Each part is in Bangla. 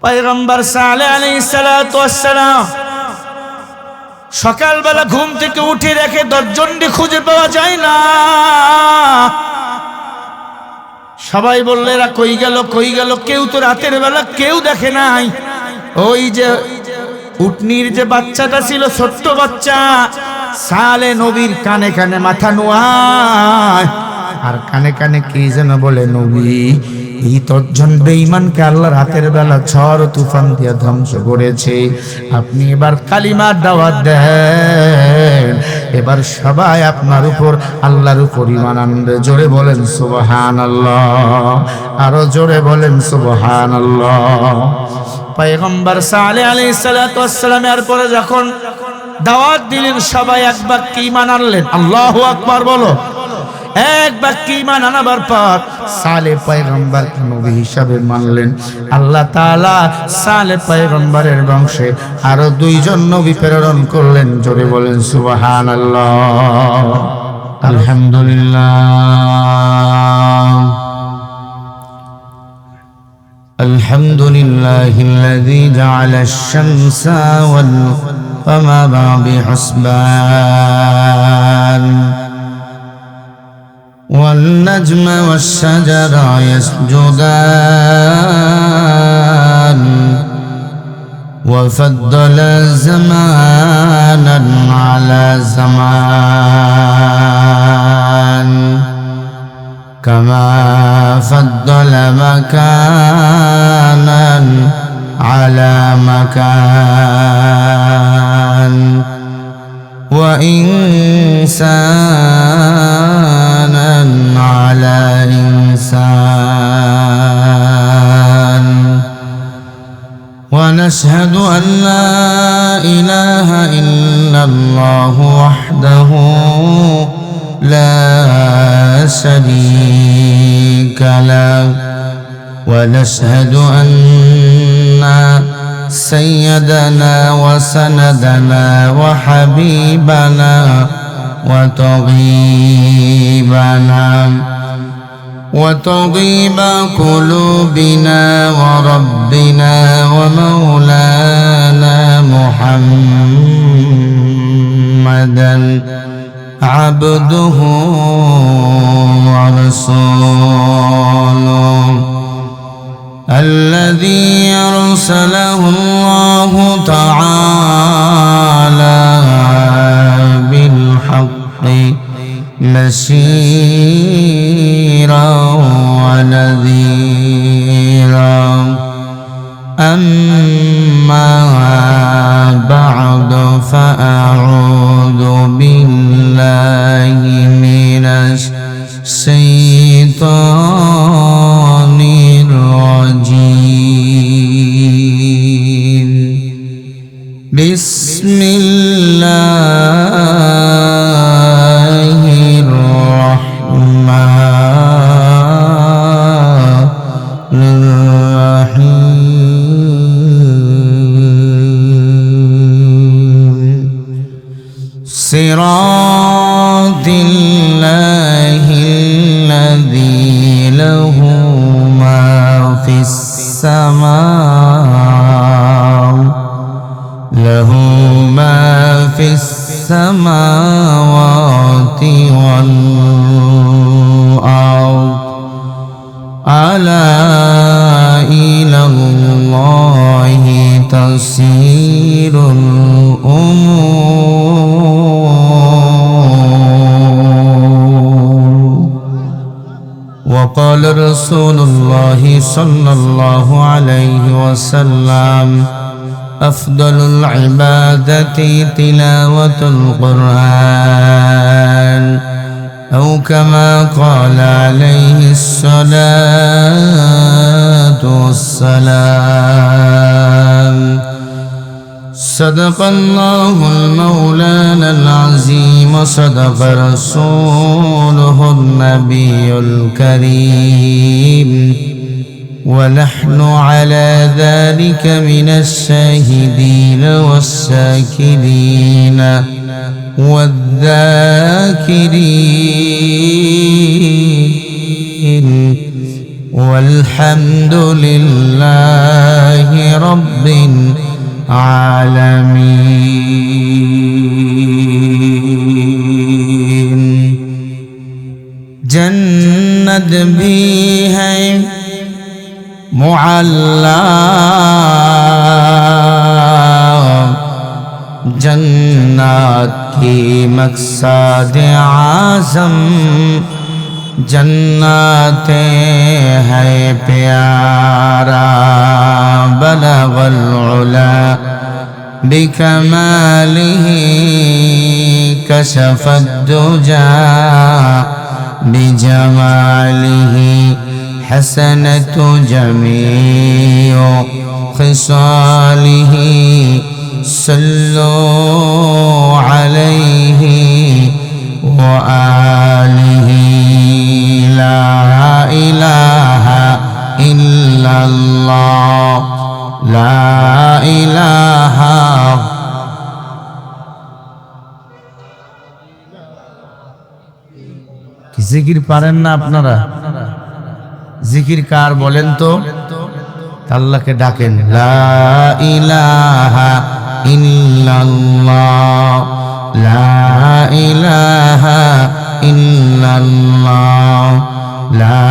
পয়গম্বর সালেহ আলাইহিস সালাতু ওয়াস সালাম সকালবেলা ঘুম থেকে উঠে দেখে দশজনকে খুঁজে পাওয়া যায় না। সবাই বললে এরা কই গেল কই গেল, কেউ তো রাতের বেলা কেউ দেখে নাই। ওই যে উটনির যে বাচ্চাটা ছিল, ছোট্ট বাচ্চা, সালে নবীর কানে কানে মাথা নোয়ায় আর কানে কানে কি যেন বলে, নবী এই দশজন বেঈমানকে আল্লাহ রাতের বেলা ঝড় তুফান দিয়ে ধ্বংস করেছে, আপনি এবার কালিমার দাওয়াত দেন, এবার সবাই আপনার উপর আল্লাহর উপর ঈমান আনবে। জোরে বলেন সুবহানাল্লাহ, আরো জোরে বলেন সুবহানাল্লাহ। পয়গম্বর সালেহ আলাইহিস সালাতু ওয়াস সালাম এর পরে যখন দাওয়াত দিলেন, সবাই এক বাক্যে ঈমান আনলেন। আল্লাহু আকবার বলো। এক বাক্যে ঈমান আনাবার পর সালেহ পয়গম্বর নবী হিসাবে মানলেন। আল্লাহ তাআলা সালেহ পয়গম্বরের বংশে আরো দুইজন নবী প্রেরণ করলেন। জোরে বলেন সুবহানাল্লাহ। আলহামদুলিল্লাহ আলহামদুলিল্লাহিল্লাযী জাআলাশ শামসা ওয়াল কমারা বিহুসবান والنجم والشجر يسجدان وفضل زمانا على زمان كما فضل مكانا على مكان وإنسانا على إنسان ونشهد أن لا إله إلا الله وحده لا شريك له ونشهد أن سيدنا وسندنا وحبيبنا وطبيب قلوبنا وربنا ومولانا محمدا عبده ورسوله الذي أرسله الله تعالى بالحق بشيرا ونذيرا أما بعد فأعوذ بالله من الشيطان الرجيم بسم الله الرحمن الرحيم صراط الله الذي له ما في السماء له ما في السماوات والأرض ألا إلى الله تسير الأمور. وقال رسول الله صلى الله عليه وسلم أفضل العبادة تلاوة القرآن أو كما قال عليه الصلاة والسلام. صدق الله المولانا العظيم وصدق رسوله النبي الكريم ونحن على ذلك من الشاهدين والشاكرين والذاكرين والحمد لله رب العالمين जन्नत भी है मुअल्ला जन्नत की मकसद आज़म जन्नते है प्यारा बलगल उला बिकमालिही कशफद दुजा बिजमालिही हसनत जमीउ खिसालिही सल्लु अलैहि व आलिहि ला इलाहा इल्लल्लाह ला इलाहा জিকির পারেন না আপনারা জিকির কার বলেন তো আল্লাহকে ডাকেন লা ইলাহা ইল্লাল্লাহ লা ইলাহা ইল্লাল্লাহ লা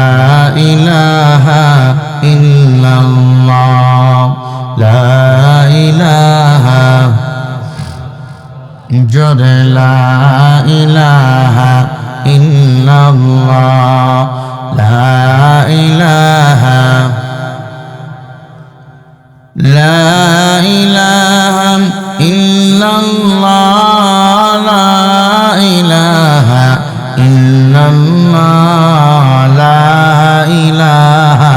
ইলাহা ইল্লাল্লাহ লা ইলাহা জোরে লা ইলাহা ইল্লাল্লাহ লা ইলাহা লা ইলাহা ইল্লাল্লাহ লা ইলাহা ইল্লাল্লাহ লা ইলাহা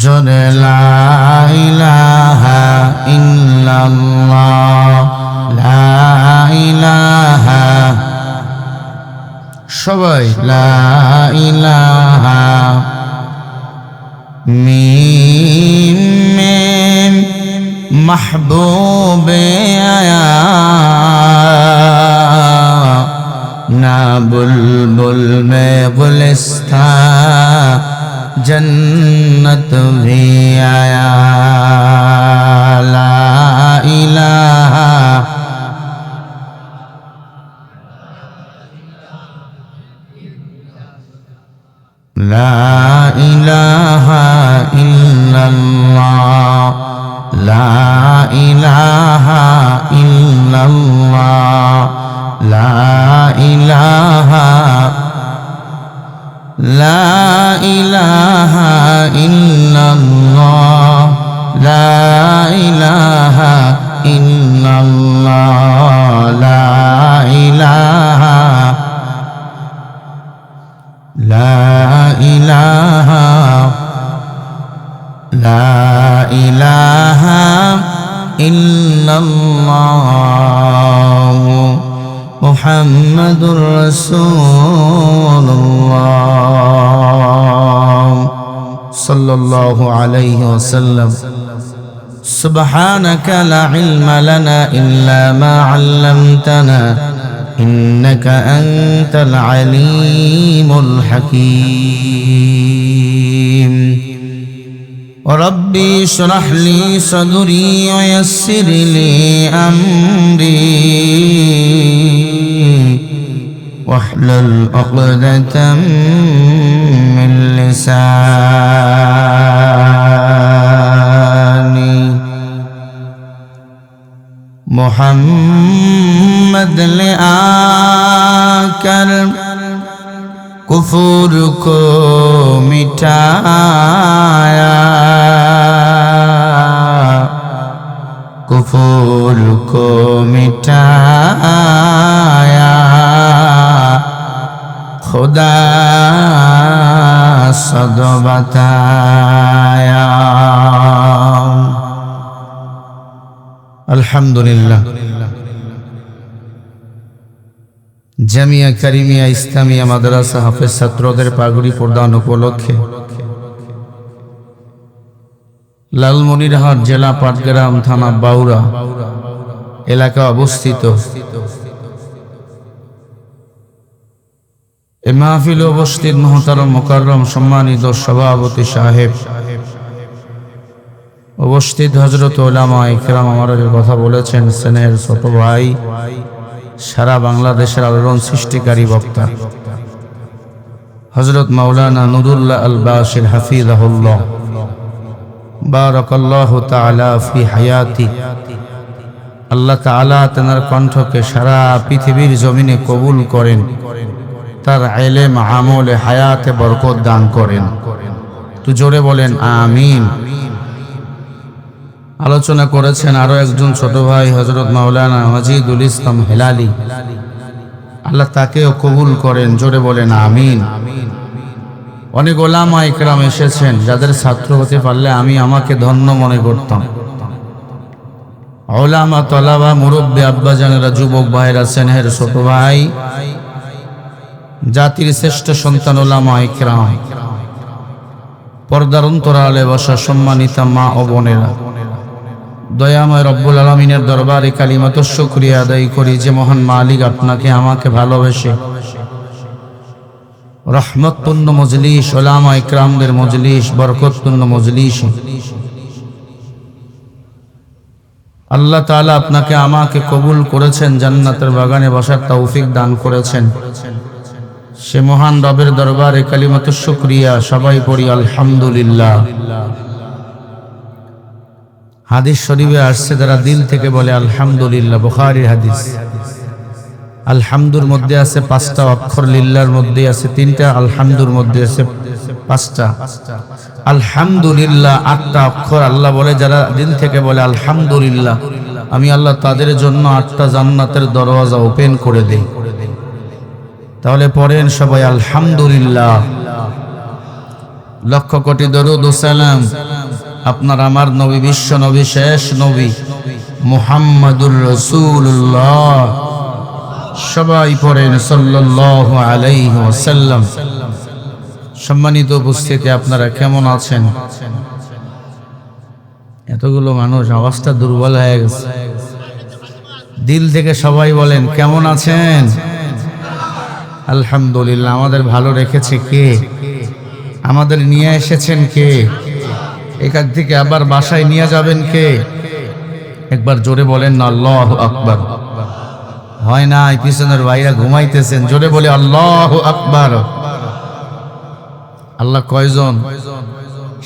জোরে লা ইলাহা ইল্লাল্লাহ লা ইলাহা সবাই লা ইলাহা মিম মিম महबूबे आया ना बुलबुल में गुलिस्तां जन्नत भी आया ला इलाहा ला इलाहा इल्लल्लाह ला इलाहा इल्लल्लाह ला इलाहा ला इलाहा इल्लल्लाह ला इलाहा इल्लल्लाह ला इलाहा ला इलाहा ला इलाहा इल्लल्लाह मुहम्मदुर रसूलुल्लाह सल्लल्लाहु अलैहि वसल्लम सुब्हानक ला इल्मा लना इल्ला मा अल्लमतना إنك أنت العليم الحكيم ربي اشرح لي صدري ويسر لي أمري واحلل عقدة من لساني मोहम्मद ले आकर कुफुर को मिटाया कुफुर को मिटाया खुदा सद बताया अल्हम्दुलिल्लाह জামিয়া কারিমিয়া ইসলামিয়া মাদ্রাসা হাফেজ ছাত্রদের পাগড়ি প্রদান উপলক্ষে লালমনিরহাট জেলা পাটগ্রাম থানা বাউরা এলাকা অবস্থিত এ মাহফিলে উপস্থিত মুহতারম মুকাররম সম্মানিত সভাপতি সাহেব, উপস্থিত হযরত উলামা ইকরাম আমার কথা বলেছেন, স্নেহের ছোট ভাই, সারা বাংলাদেশের আলোড়ন সৃষ্টিকারী বক্তা হযরত মাওলানা নুরুল্লাহ আল বাশির হাফিজাহুল্লাহ, বারাকাল্লাহু তাআলা ফি হায়াতি। আল্লাহ তাআলা তার কণ্ঠকে সারা পৃথিবীর জমিনে কবুল করেন, তার ইলম আমলে হায়াতে বরকত দান করেন। তো জোরে বলেন আমিন। আলোচনা করেছেন আরো একজন ছোট ভাই হযরত মাওলানা মাজিদুল ইসলাম হেলালি, আল্লাহ তাকেও কবুল করেন, জোরে বলেন আমিন। অনেক উলামা ইকরাম এসেছেন, যাদের ছাত্র হতে পারলে আমি আমাকে ধন্য মনে করতাম। উলামা, তলাবা, মুরব্বী, আব্বাজানেরা, যুবক ভাইরা, স্নেহের ছোট ভাই, জাতির শ্রেষ্ঠ সন্তান উলামা ইকরাম, পর্দার অন্তরালে বসা সম্মানিতা মা ও বোনেরা, দয়াময় রব্বুল আলামিনের দরবারে কালিমাত শুকরিয়া আদায় করি যে মহান মালিক আপনাকে আমাকে ভালোবেসে রহমতপূর্ণ মজলিস, উলামা ইকরামদের মজলিস, বরকতপূর্ণ মজলিস আল্লাহ তাআলা আপনাকে আমাকে কবুল করেছেন, জান্নাতের বাগানে বসার তৌফিক দান করেছেন। সে মহান রবের দরবারে কালিমাত শুকরিয়া সবাই পড়ি আলহামদুলিল্লাহ। হাদিস শরীফে আসছে, যারা দিল থেকে বলে আলহামদুলিল্লাহ, বুখারীর হাদিস। আলহামদুর মধ্যে আছে 5টা অক্ষর, লিল্লাহর মধ্যে আছে 3টা, আলহামদুর মধ্যে আছে 5টা। আলহামদুলিল্লাহ 8টা অক্ষর। আল্লাহ বলে যারা দিল থেকে বলে আলহামদুলিল্লাহ, আমি আল্লাহ তাদের জন্য 8টা জান্নাতের দরওয়াজা ওপেন করে দেই। তাহলে পড়েন সবাই আলহামদুলিল্লাহ। লক্ষ কোটি দরুদ ও সালাম আপনার আমার নবী, বিশ্ব নবী, শেষ নবী মুহাম্মাদুর রাসূলুল্লাহ, সবাই পড়েন সাল্লাল্লাহু আলাইহি ওয়াসাল্লাম। সম্মানিত উপস্থিতি, আপনারা কেমন আছেন? এতগুলো মানুষ, আওয়াজটা দুর্বল হয়ে গেছে। দিল থেকে সবাই বলেন কেমন আছেন? আলহামদুলিল্লাহ। আমাদের ভালো রেখেছে কে? আমাদের নিয়ে এসেছেন কে? এখান থেকে আবার বাসায় নিয়ে যাবেন কে? একবার জোরে বলেন না আল্লাহু আকবার। হয় না, পিছনের ভাইরা ঘুমাইতেছেন, জোরে বলে আল্লাহু আকবার। আল্লাহ কয়জন?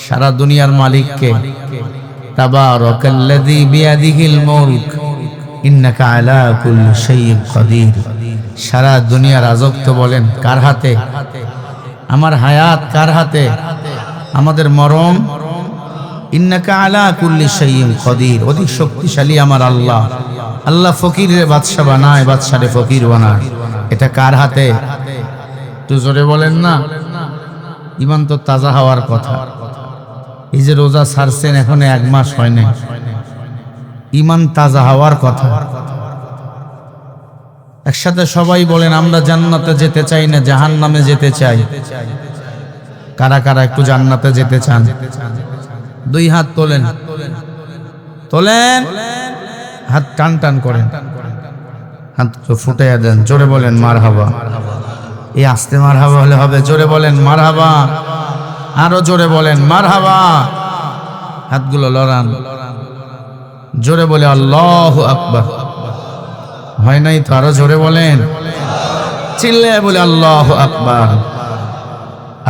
সারা দুনিয়ার মালিক কে? তাবারাকাল্লাযী বিয়াদিহিল মুলক ইন্নাকা আলা কুল্লি শাইইন কাদির। সারা দুনিয়ার রাজত্ব বলেন কার হাতে? আমার হায়াত কার হাতে? আমাদের মরণ ইন্নাকা আলা কুল্লি শাইইন কাদির, অধিক শক্তিশালী আমার আল্লাহ। আল্লাহ ফকিরের বাদশা বানায়, বাদশারে ফকির বানায়। এটা কার হাতে? তো জোরে বলেন না। ইমান তো তাজা হওয়ার কথা। এই যে রোজা ছাড়ছেন, এখন 1 মাস হয় না, ইমান তাজা হওয়ার কথা। একসাথে সবাই বলেন আমরা জান্নাতে যেতে চাই না জাহান্নামে যেতে চাই। কারা কারা একটু জান্নাতে যেতে চান? 2 হাত তোলেন, তোলেন, হাত টান টান করেন, হাত ফুটাইয়া দেন, জোরে বলেন মারহাবা। এই আস্তে মারহাবা হলে হবে? জোরে বলেন মারহাবা, আরো জোরে বলেন মারহাবা। হাতগুলো লড়ান, জোরে বলে আল্লাহু আকবার। হয় নাই তো? আরো জোরে বলেন, চিল্লায় বলে আল্লাহু আকবার।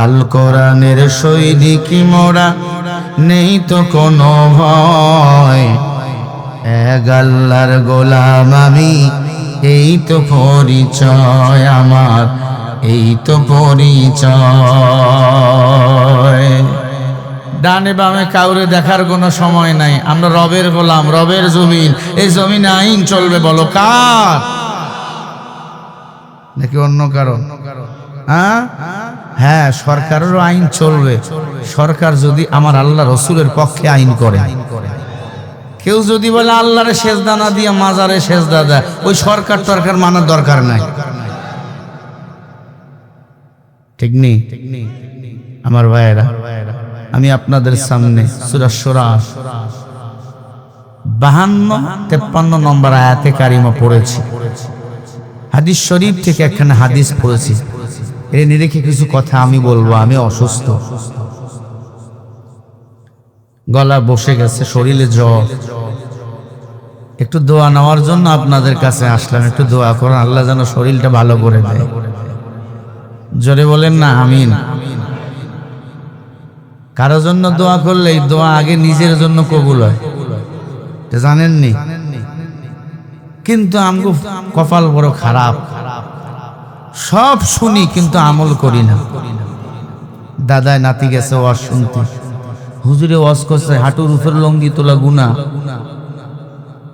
আল কোরআনের সৈনিকি মোরা, নেই তো কোনো ভয়, এক আল্লাহর গোলাম আমি, এই তো পরিচয় আমার, এই তো পরিচয়। ডানে বামে কাউরে দেখার কোনো সময় নাই। আমরা রবের গোলাম, রবের জমিন। এই জমিনে আইন চলবে, বলো কার? নাকি অন্য কারো? হ্যাঁ, সরকারেরও আইন চলবে। সরকার যদি আমার আল্লাহ রসুলের পক্ষে আইন করে। কেউ যদি বলে আল্লাহরে সেজদা না দিয়া মাজারে সেজদা দেয়, ওই সরকার টরকার মানার দরকার নাই। ঠিক নেই আমার ভাইয়েরা? আমি আপনাদের সামনে সূরা শুরা 52-53 নম্বর আয়াতে কারিমা পড়েছি। হাদিস শরীফ থেকে একখানে হাদিস পড়েছি। এনে রেখে কিছু কথা আমি বলবো। আমি অসুস্থ, গলা বসে গেছে, শরীরে জ্বর, একটু দোয়া নেওয়ার জন্য আপনাদের কাছে আসলাম। একটু দোয়া করুন, আল্লাহ যেন শরীরটা ভালো করে দেয়। জোরে বলেন না আমিন। কারো জন্য দোয়া করলে এই দোয়া আগে নিজের জন্য কবুল হয়, জানেননি? কিন্তু আমগো কপাল বড় খারাপ, সব শুনি কিন্তু আমল করি না। দাদায় নাতি গেছে ওয়াজ শুনতে, হুজুরে ওয়াজ করছে হাঁটুর উপর লঙ্গি তোলা গুনাহ।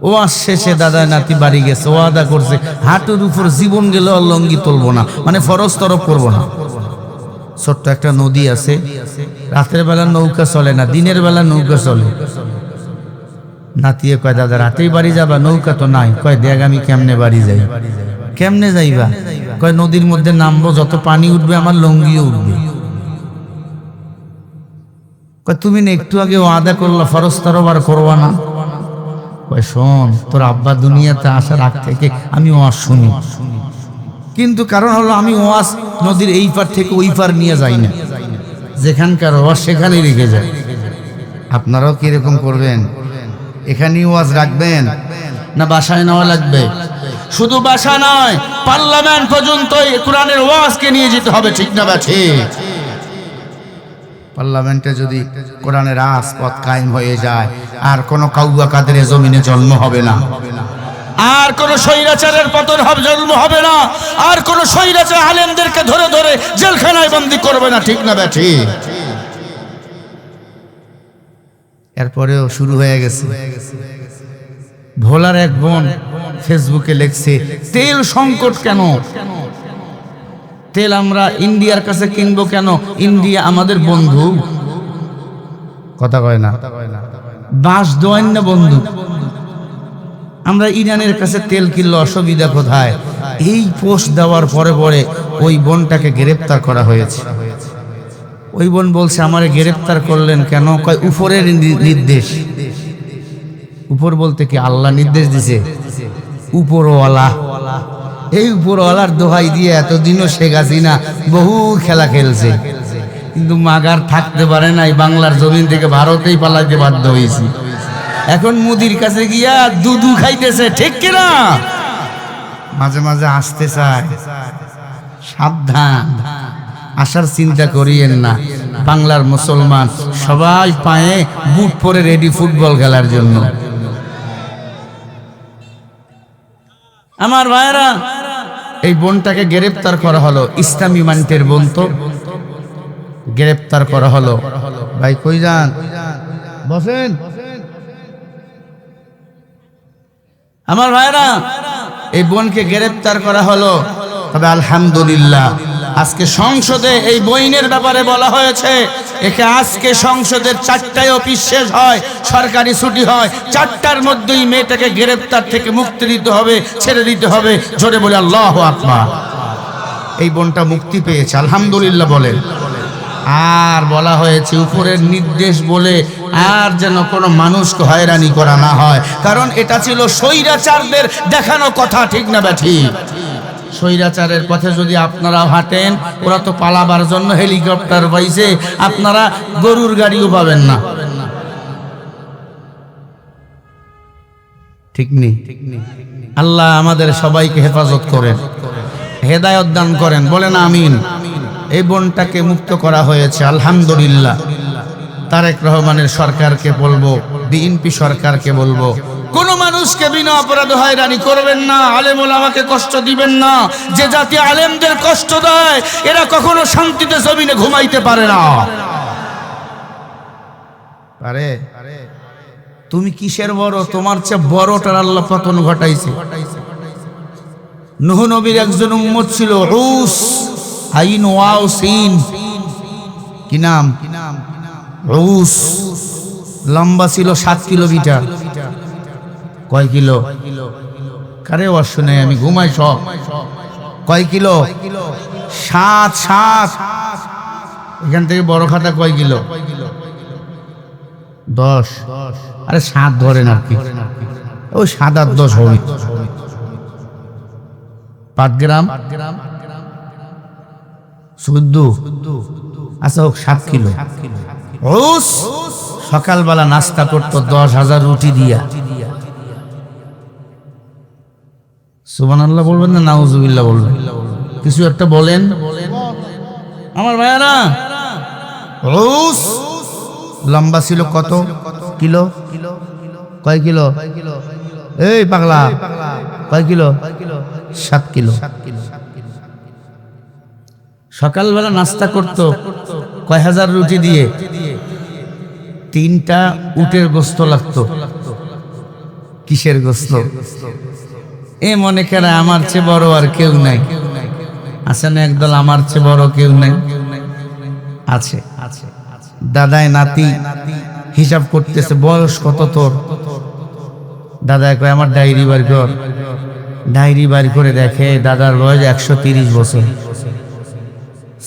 ওয়াজ শেষে দাদায় নাতি বাড়ি গেছে, ওয়াদা করছে হাঁটুর উপর জীবন গেলে লঙ্গি তুলবো না, মানে ফরজ তরফ করবো না। ছোট্ট একটা নদী আছে, রাতের বেলা নৌকা চলে না, দিনের বেলা নৌকা চলে। নাতিয়ে কয় দাদা রাতেই বাড়ি যাবা? নৌকা তো নাই। কয় দেখ আমি কেমনে বাড়ি যাই। কেমনে যাইবা? কয় নদীর মধ্যে নামবো, যত পানি উঠবে আমার লঙ্গিও উঠবে। কয় তুমি না একটু আগে ওয়াদা করলা ফরজ তরফ আর করবা না? কয় শোন, তোর আব্বা দুনিয়াতে আসার আগ থেকে আমি ওয়াজ শুনি, কিন্তু কারণ হলো আমি ওয়াজ নদীর এই পার থেকে ওই পার নিয়ে যাই না, যেখানকার ওয়াজ সেখানেই রেখে যায়। আপনারাও কিরকম করবেন? এখানেই ওয়াজ রাখবেন না বাসায় নেওয়া লাগবে? শুধু বাসা নয়, পার্লামেন্ট পর্যন্ত কোরআনের ওয়াজকে নিয়ে যেতে হবে, ঠিক না ব্যাঠি? পার্লামেন্টে যদি কোরআনের রাজপথ কায়েম হয়ে যায়, আর কোনো কাউয়া কাদের জমিনে জন্ম হবে না, আর কোন স্বৈরাচারের পতন হবে, জন্ম হবে না, আর কোন স্বৈরাচার আলেমদেরকে ধরে ধরে জেলখানায় বন্দী করবে না, ঠিক না ব্যাঠি? এরপরেও শুরু হয়ে গেছে। ভোলার এক বোন ফেসবুকে লিখছে তেল সংকট কেন? তেল আমরা ইন্ডিয়ার কাছে কিনবো কেন? ইন্ডিয়া আমাদের বন্ধু। কথা কয় না, বাস দোয়ান না বন্ধু। আমরা ইরানের কাছে তেল কিনলে অসুবিধা কোথায়? এই পোস্ট দেওয়ার পরে পরে ওই বোনটাকে গ্রেপ্তার করা হয়েছে। ওই বোন বলছে আমারে গ্রেপ্তার করলেন কেন? কয় উপরের নির্দেশ। উপর বলতে কি আল্লাহ নির্দেশ দিছে? উপরওয়ালা। এই উপরওয়ালার দোহাই দিয়ে এতদিনও শেখ হাসিনা বহু খেলা খেলছে, কিন্তু মাগার থাকতে পারে নাই, বাংলার জমিন থেকে ভারতেই পালাইতে বাধ্য হয়েছি। এখন মোদির কাছে গিয়া দুধু খাইতেছে, ঠিক কিনা? মাঝে মাঝে আসতে চায়, সাবধান, আসার চিন্তা করিয়েন না। বাংলার মুসলমান সবাই পায়ে বুট পরে রেডি ফুটবল খেলার জন্য। আমার ভাইরা, এই বোনটাকে গ্রেপ্তার করা হলো, ইসলামী মান্টের বোন তো গ্রেপ্তার করা হলো। ভাই কই যান? বসেন। আমার ভাইরা, এই বোনকে গ্রেপ্তার করা হলো। তবে আলহামদুলিল্লাহ আজকে সংসদে এই বইনের ব্যাপারে বলা হয়েছে, একে আজকে সংসদের 4টায় অফিস শেষ হয়, সরকারি ছুটি হয়, 4টার মধ্যেই মেয়েটাকে গ্রেপ্তার থেকে মুক্তি দিতে হবে, ছেড়ে দিতে হবে। জোরে বলে আল্লাহু আকবার। এই বোনটা মুক্তি পেয়েছে, আলহামদুলিল্লাহ বলেন। আর বলা হয়েছে উপরের নির্দেশ বলে আর যেন কোনো মানুষকে হয়রানি করা না হয়, কারণ এটা ছিল স্বৈরাচারদের দেখানো কথা, ঠিক না ব্যাঠি? স্বৈরাচারের পথে যদি আপনারাও হাঁটেন, ওরা তো পালাবার জন্য হেলিকপ্টার পাইছে, আপনারা গরুর গাড়িও পাবেন না, ঠিক নেই? আল্লাহ আমাদের সবাইকে হেফাজত করেন, হেদায়েত দান করেন, বলেন আমিন। এই বোনটাকে মুক্ত করা হয়েছে, আলহামদুলিল্লাহ। তারেক রহমানের সরকারকে বলবো, বিএনপি সরকারকে বলবো, কোন মানুষকে বিনা অপরাধে হয়রানি করবেন না, আলেম ওলামাকে কষ্ট দিবেন না। যে জাতি আলেমদের কষ্ট দেয়, এরা কখনো শান্তিতে জমিনে ঘুমাইতে পারে না। পারে? তুমি কিসের বড়? তোমার চেয়ে বড়টার আল্লাহ পতন ঘটাইছে। নূহ নবীর একজন উম্মত ছিল, রুস, আইন ওয়াও সিন, কি নাম? রুস। লম্বা ছিল 7 কিলোমিটার। কয় কিলো? কারে ওয়াজ শুনে আমি ঘুমাই সব। কয় কিলো? 7। এখান থেকে বড় খাতা কয় কিলো? 10। আরে 7 ধরেন আর কি, ওই 7 আর 10 হবে। 5 গ্রাম 14, আচ্ছা হোক 7 কিলো। রোজ সকালবেলা নাস্তা করতো 10,000 রুটি দিয়া। সুবহানাল্লাহ বলবেন না নাউজুবিল্লাহ বলবেন? কিছু একটা বলেন আমার ভাইয়ারা। রোজ লম্বা ছিল কত কিলো? কয় কিলো? এই পাগলা, কয় কিলো? 7 কিলো। সকালবেলা নাস্তা করত কয় হাজার রুটি দিয়ে? 3টা উটের গোস্ত লাগতো। কিসের গোস্ত? এ মনে করে আমার চেয়ে বড় আর কেউ নাই। আছে না একদল আমার চেয়ে বড় কেউ নাই? আছে। দাদায় নাতি হিসাব করতেছে, বয়স কত তোর? দাদায় কয় আমার ডায়েরি বার কর। ডায়েরি বার করে দেখে দাদার বয়স 130 বছর।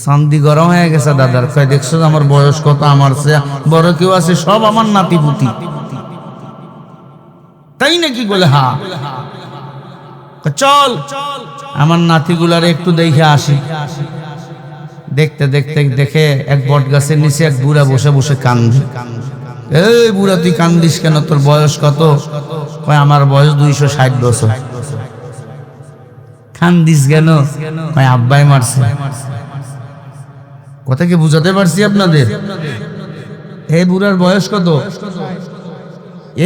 শান্তি গরম হয়ে গেছে দাদার। কয় দেখছো আমার বয়স কত? আমার চেয়ে বড় কেউ আছে? সব আমার নাতি পুতি। তাই নাকি? বলে হ্যাঁ। চল আমার নাতিগুলার একটু দেখে আসি। দেখতে দেখতে দেখে এক বট গাছের নিচে এক বুড়া বসে বসে কান্দে। এই বুড়া তুই কান্দিস কেন? তোর বয়স কত? কয় আমার বয়স 260 বছর। কান্দিস কেন? কয় আব্বাই মারছে। কথা কি বুঝাতে পারছি আপনাদের? এই বুড়ার বয়স কত?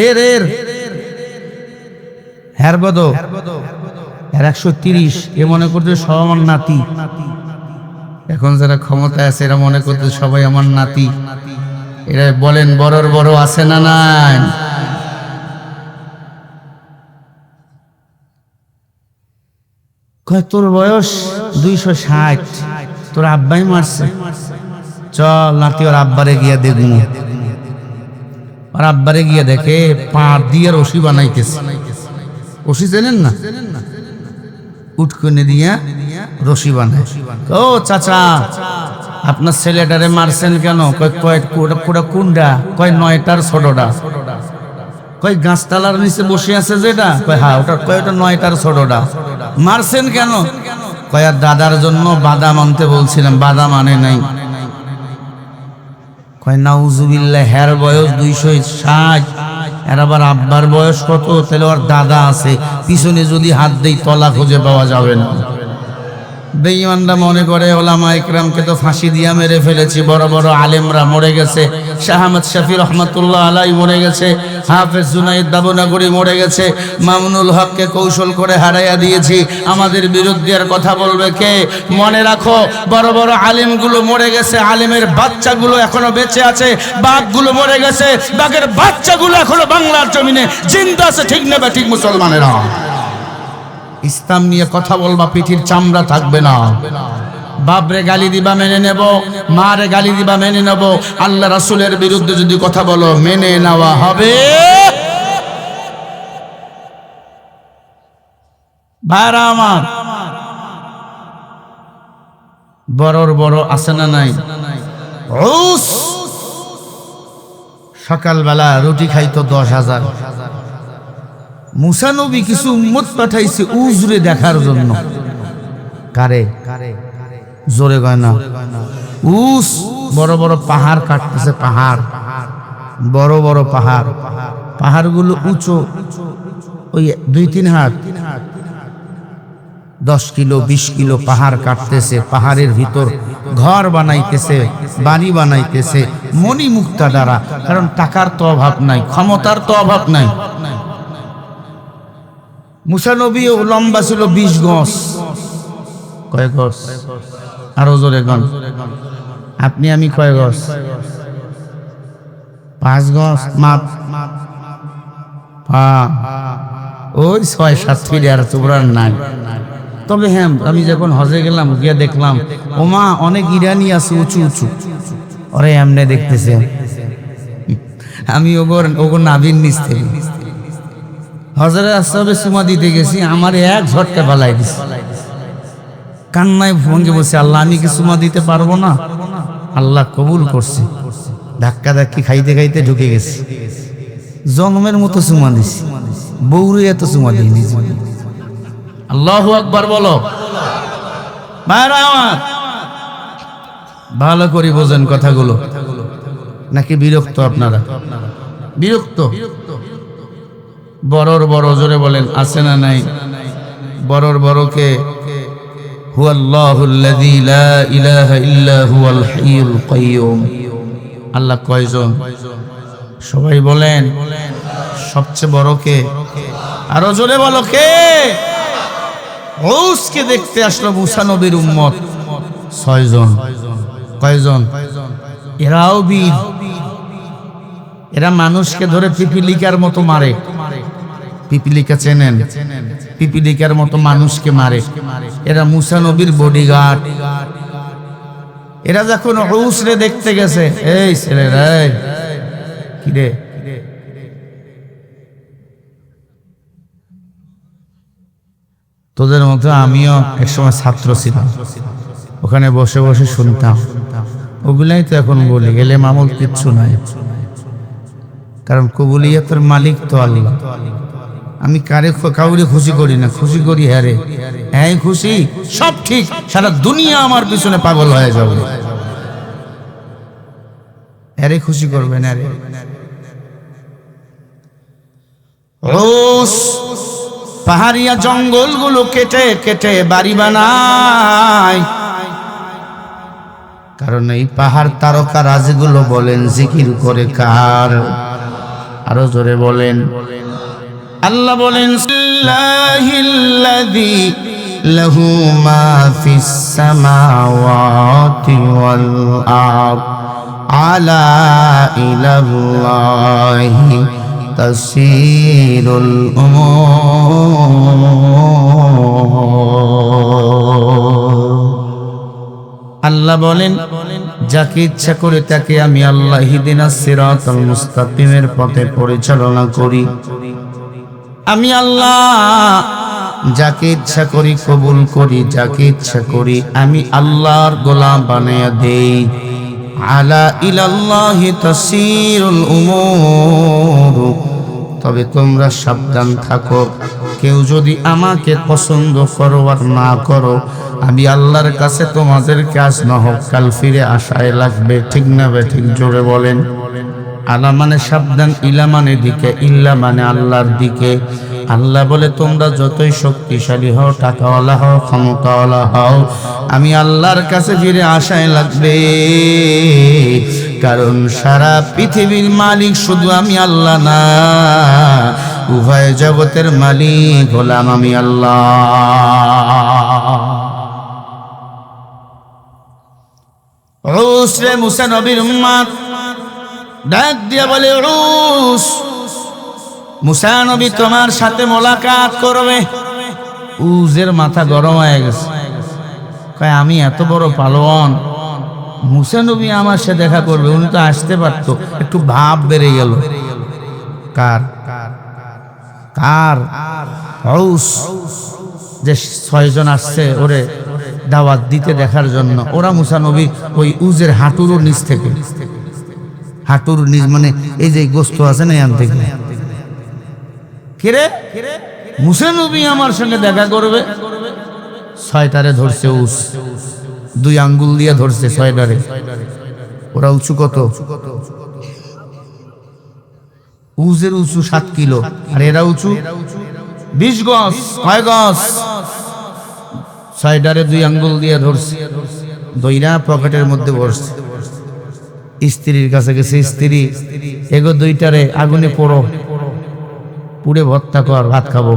এর হ্যার কত? 130। এ মনে করতে সব আমার নাতি। এখন যারা ক্ষমতায় আছে এরা মনে করতে সবাই আমার নাতি। এরা বলেন বড়র বড় আছে না নাই? কয় তোর বয়স 260, তোর আব্বাই মারছে। চল নাতি ওর আব্বারে গিয়া দেখবো। ওর আব্বারে গিয়া দেখে পাট দিয়ে রশি বানাইতেছে। রশি চেনেন না? উটকনে দিয়া রশি বানায়। ও চাচা আপনার ছেলেটারে মারছেন কেন? কয় কোনটা? কয় 9টার ছোটটা। কয় গাছতলার নিচে বসে আছে যেটা? কয় হ্যাঁ ওটা। কয় ওটা 9টার ছোটটা। মারছেন কেন? কয় আর দাদার জন্য বাদাম আনতে বলছিলাম, বাদাম আনে নাই। কয় নাউজুবিল্লাহ, হ্যার বয়স 260, এর আবার আব্বার বয়স কত? তাহলে ওর দাদা আছে, পিছনে যদি হাত দেই তলা খুঁজে পাওয়া যাবে না। বেঈমানরা মনে করে ওলামা ইকরামকে তো ফাঁসি দিয়া মেরে ফেলেছি, বড় বড় আলেমরা মরে গেছে। শাহ আহমদ শফি রহমতুল্লাহ আলাই মরে গেছে, হাফেজ জুনাইদ দাবনগরী মরে গেছে, মামুনুল হককে কৌশল করে হারাইয়া দিয়েছি। আমাদের বিরুদ্ধে আর কথা বলবে কে? মনে রাখো বড় বড় আলেমগুলো মরে গেছে, আলেমের বাচ্চাগুলো এখনো বেঁচে আছে। বাঘগুলো মরে গেছে, বাঘের বাচ্চাগুলো এখনো বাংলার জমিনে জিন্দা আছে। ঠিক না ঠিক মুসলমানেরা? ইসলাম নিয়ে কথা বলবা, পিঠির চামড়া থাকবে না। বাপরে গালি দিবা মেনে নেব, মারে গালি দিবা মেনে নেব। আল্লাহ রাসূলের বিরুদ্ধে যদি কথা বলো মেনে নেওয়া হবে। ভাইরা আমার, বড়র বড় আছে না নাই? রোজ সকালবেলা রুটি খাইতো 10,000। মুসা নবী কিছু উম্মত পাঠাইছে উজরে দেখার জন্য। কারে? জোরে কয় না। উস বড় বড় পাহাড় কাটতেছে। পাহাড়, বড় বড় পাহাড়। পাহাড়গুলো উঁচু, ওই 2-3 হাত, 10 কিলো 20 কিলো পাহাড় কাটতেছে। পাহাড়ের ভিতর ঘর বানাইতেছে, বাড়ি বানাইতেছে মণিমুক্তা দ্বারা। কারণ টাকার তো অভাব নাই, ক্ষমতার তো অভাব নাই। মুসা নবী লম্বা ছিল 20 গজ। কয় গজ? আরো জোরে গজ। আপনি আমি কয় গজ? 5 গজ মাপ। ওই 6-7 ফিট আর চোরার নাই। তবে হ্যাঁ, আমি যখন হজে গেলাম গিয়ে দেখলাম ওমা অনেক ইরানি আছে উঁচু উঁচু। ওরে এমনি দেখতেছে। আমি ওগর নাভির নিচ থেকে হজরে আসতে চুমা দিতে গেছি, আমার এক ঝটকা ফালাই দিছে। কান্নায় ভঙ্গে বসে, আল্লাহ আমি কি চুমা দিতে পারবো না? আল্লাহ কবুল করছে। ধাক্কা ধাক্কি খাইতে খাইতে ঢুকে গেছি। জন্মের মতো চুমা দিছি, বউরে এত চুমা দিই। আল্লাহু আকবার বলো। ভাইরা আমার, ভালো করে বোঝেন কথাগুলো, নাকি বিরক্ত আপনারা? বিরক্ত? বড়র বড় জোরে বলেন আছে না নাই? বড়র বড়কে হুয়াল্লাহুল্লাযী লা ইলাহা ইল্লা হুয়াল হাইয়ুল কাইয়্যুম। আল্লাহ কয়জন? সবাই বলেন সবচেয়ে বড় কে? আরো জোরে বলো কে? গৌসকে দেখতে আসলো মুসা নবীর উম্মত 6 জন। কয়জন? এরাও বীর। এরা মানুষকে ধরে পিপিলিকার মতো মারে। পিপিলিকা চেনেন? পিপিলিকার মতো মানুষকে মারে। এরা মুসা নবীর বডিগার্ড। এরা যখন গৌসরে দেখতে গেছে, এই ছেলেরা কি রে, তোদের মতো আমিও একসময় ছাত্র ছিলাম, ওখানে বসে বসে শুনতাম। ওগুলাই তো এখন বলি, গেলে মামুল কিচ্ছু নাই, কারণ কবুলিয়াতের মালিক তো আল্লাহ। আমি কাউরে খুশি করি না, খুশি করি হ্যারে। হ্যাঁ খুশি, সব ঠিক, সারা দুনিয়া আমার পিছনে পাগল হয়ে যাবে। হ্যারে খুশি করবেন হ্যারে। পাহাড়িয়া জঙ্গলগুলো কেটে কেটে বাড়ি বানায়, কারণ এই পাহাড় তারকা রাজগুলো বলেন জিকির করে কার? আরো জোরে বলেন। আল্লাহ বলেন আল্লাহিল্লাযী লাহু মা ফিস সামাওয়াতি ওয়াল আরদ আলা ইলাল্লাহি তাসীরুল উমুর। আল্লাহ বলেন যাকে ইচ্ছা করে তাকে আমি আল্লাহ ইহদিনাস সিরাতাল মুস্তাকিমের পথে পরিচালনা করি। আমি আল্লাহ যাকে ইচ্ছা করি কবুল করি, যাকে ইচ্ছা করি আমি আল্লাহর গোলাম বানায়া দেই। আলা ইলাল্লাহি তাসীরুল উমুর। তবে তোমরা সাবধান থাকো, কেউ যদি আমাকে পছন্দ করো আর না করো, আমি আল্লাহর কাছে তোমাদের কাজ না হোক কাল ফিরে আসায় লাগবে। ঠিক না বে ঠিক? জোরে বলেন। আলা মানে সাবধান, ইলা মানে দিকে, ইল্লা মানে আল্লাহর দিকে। আল্লাহ বলে তোমরা যতই শক্তিশালী হও, টাকাওয়ালা হও, ক্ষমতাওয়ালা হও, আমি আল্লাহর কাছে ফিরে আসায় লাগবে। কারণ সারা পৃথিবীর মালিক শুধু আমি আল্লাহ না, উভয় জগতের মালিক হলাম আমি আল্লাহ। রে মুসা নবীর উম্মত ডাক দিয়া বলে, মুসা নবী তোমার সাথে মোলাকাত করবে। উজের মাথা গরম হয়ে গেছে, কয় আমি এত বড় পালোয়ান, মুসা নবী আমার সাথে দেখা করবে? উনি তো আসতে পারতো। একটু ভাব বেড়ে গেল। কার? কার? ঔস যে 6 জন আসছে ওরে দাওয়াত দিতে দেখার জন্য। ওরা মুসা নবী ওই উজের হাঁটুর নিচ থেকে, হাঁটুর নিচ মানে এই যে গোস্ত আছে না, এখান থেকে কিরে মুসা নবী আমার সঙ্গে দেখা করবে। 6টারে ধরছে উস, 2 আঙ্গুল দিয়ে ধরছে 6টারে। ওরা উঁচু কত? উজের উঁচু 7 কিলো, আর এরা উঁচু 20 গজ। 6 গজ। 6টারে 2 আঙ্গুল দিয়ে ধরছে, দইরা পকেটের মধ্যে ভরছে। স্ত্রীর কাছে গেছে, স্ত্রী এগো 2টারে আগুনে পোড়ো, পুড়ে ভর্তা কর, ভাত খাবো।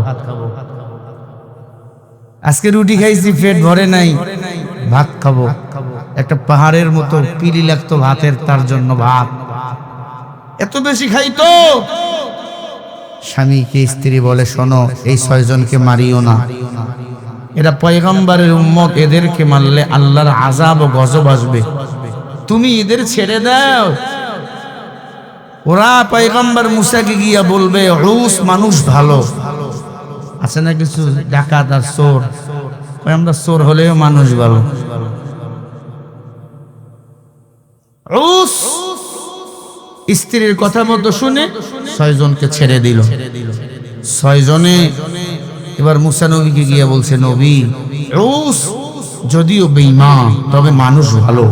আজকে রুটি খাইছি, পেট ভরে নাই, ভাত খাবো। একটা পাহাড়ের মতো পিলি লাগতো ভাতের, তার জন্য ভাত এত বেশি খাইতো। স্বামীকে স্ত্রী বলে, শোনো এই 6 জনকে মারিও না, এরা পয়গম্বরের উম্মত, এদেরকে মারলে আল্লাহর আযাব ও গজব আসবে, তুমি এদের ছেড়ে দাও। ওরা পয়গম্বর মুসাকে গিয়া বলবে, ঔস মানুষ ভালো আছে না, কিছু ডাকাত আর চোর, আমরা চোর হলেও মানুষ ভালো। ঔস স্ত্রীর কথা মতো শুনে 6 জনকে ছেড়ে দিল। 6 জনে এবার মুসা নবীকে গিয়ে বলছে, নবী ঔস যদিও বেঈমান তবে মানুষ ভালো,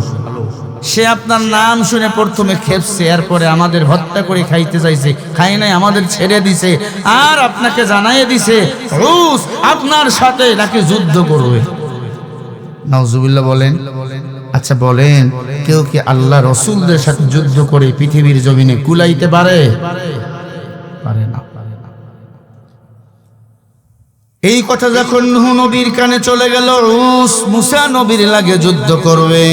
সে আপনার নাম শুনে প্রথমে খেপছে, এরপরে আমাদের হত্যা করে খাইতে চাইছে, খাই নাই, আমাদের ছেড়ে দিছে, আর আপনাকে জানাইয়ে দিছে রুস আপনার সাথে নাকি যুদ্ধ করবে। নাউজুবিল্লাহ বলেন। আচ্ছা বলেন, কেউ কি আল্লাহ রসুলদের সাথে যুদ্ধ করে পৃথিবীর জমিনে কুলাইতে পারে? পারে না। এই কথা যখন নূহ নবীর কানে চলে গেল, রুস মুসা নবীর লাগে যুদ্ধ করবে,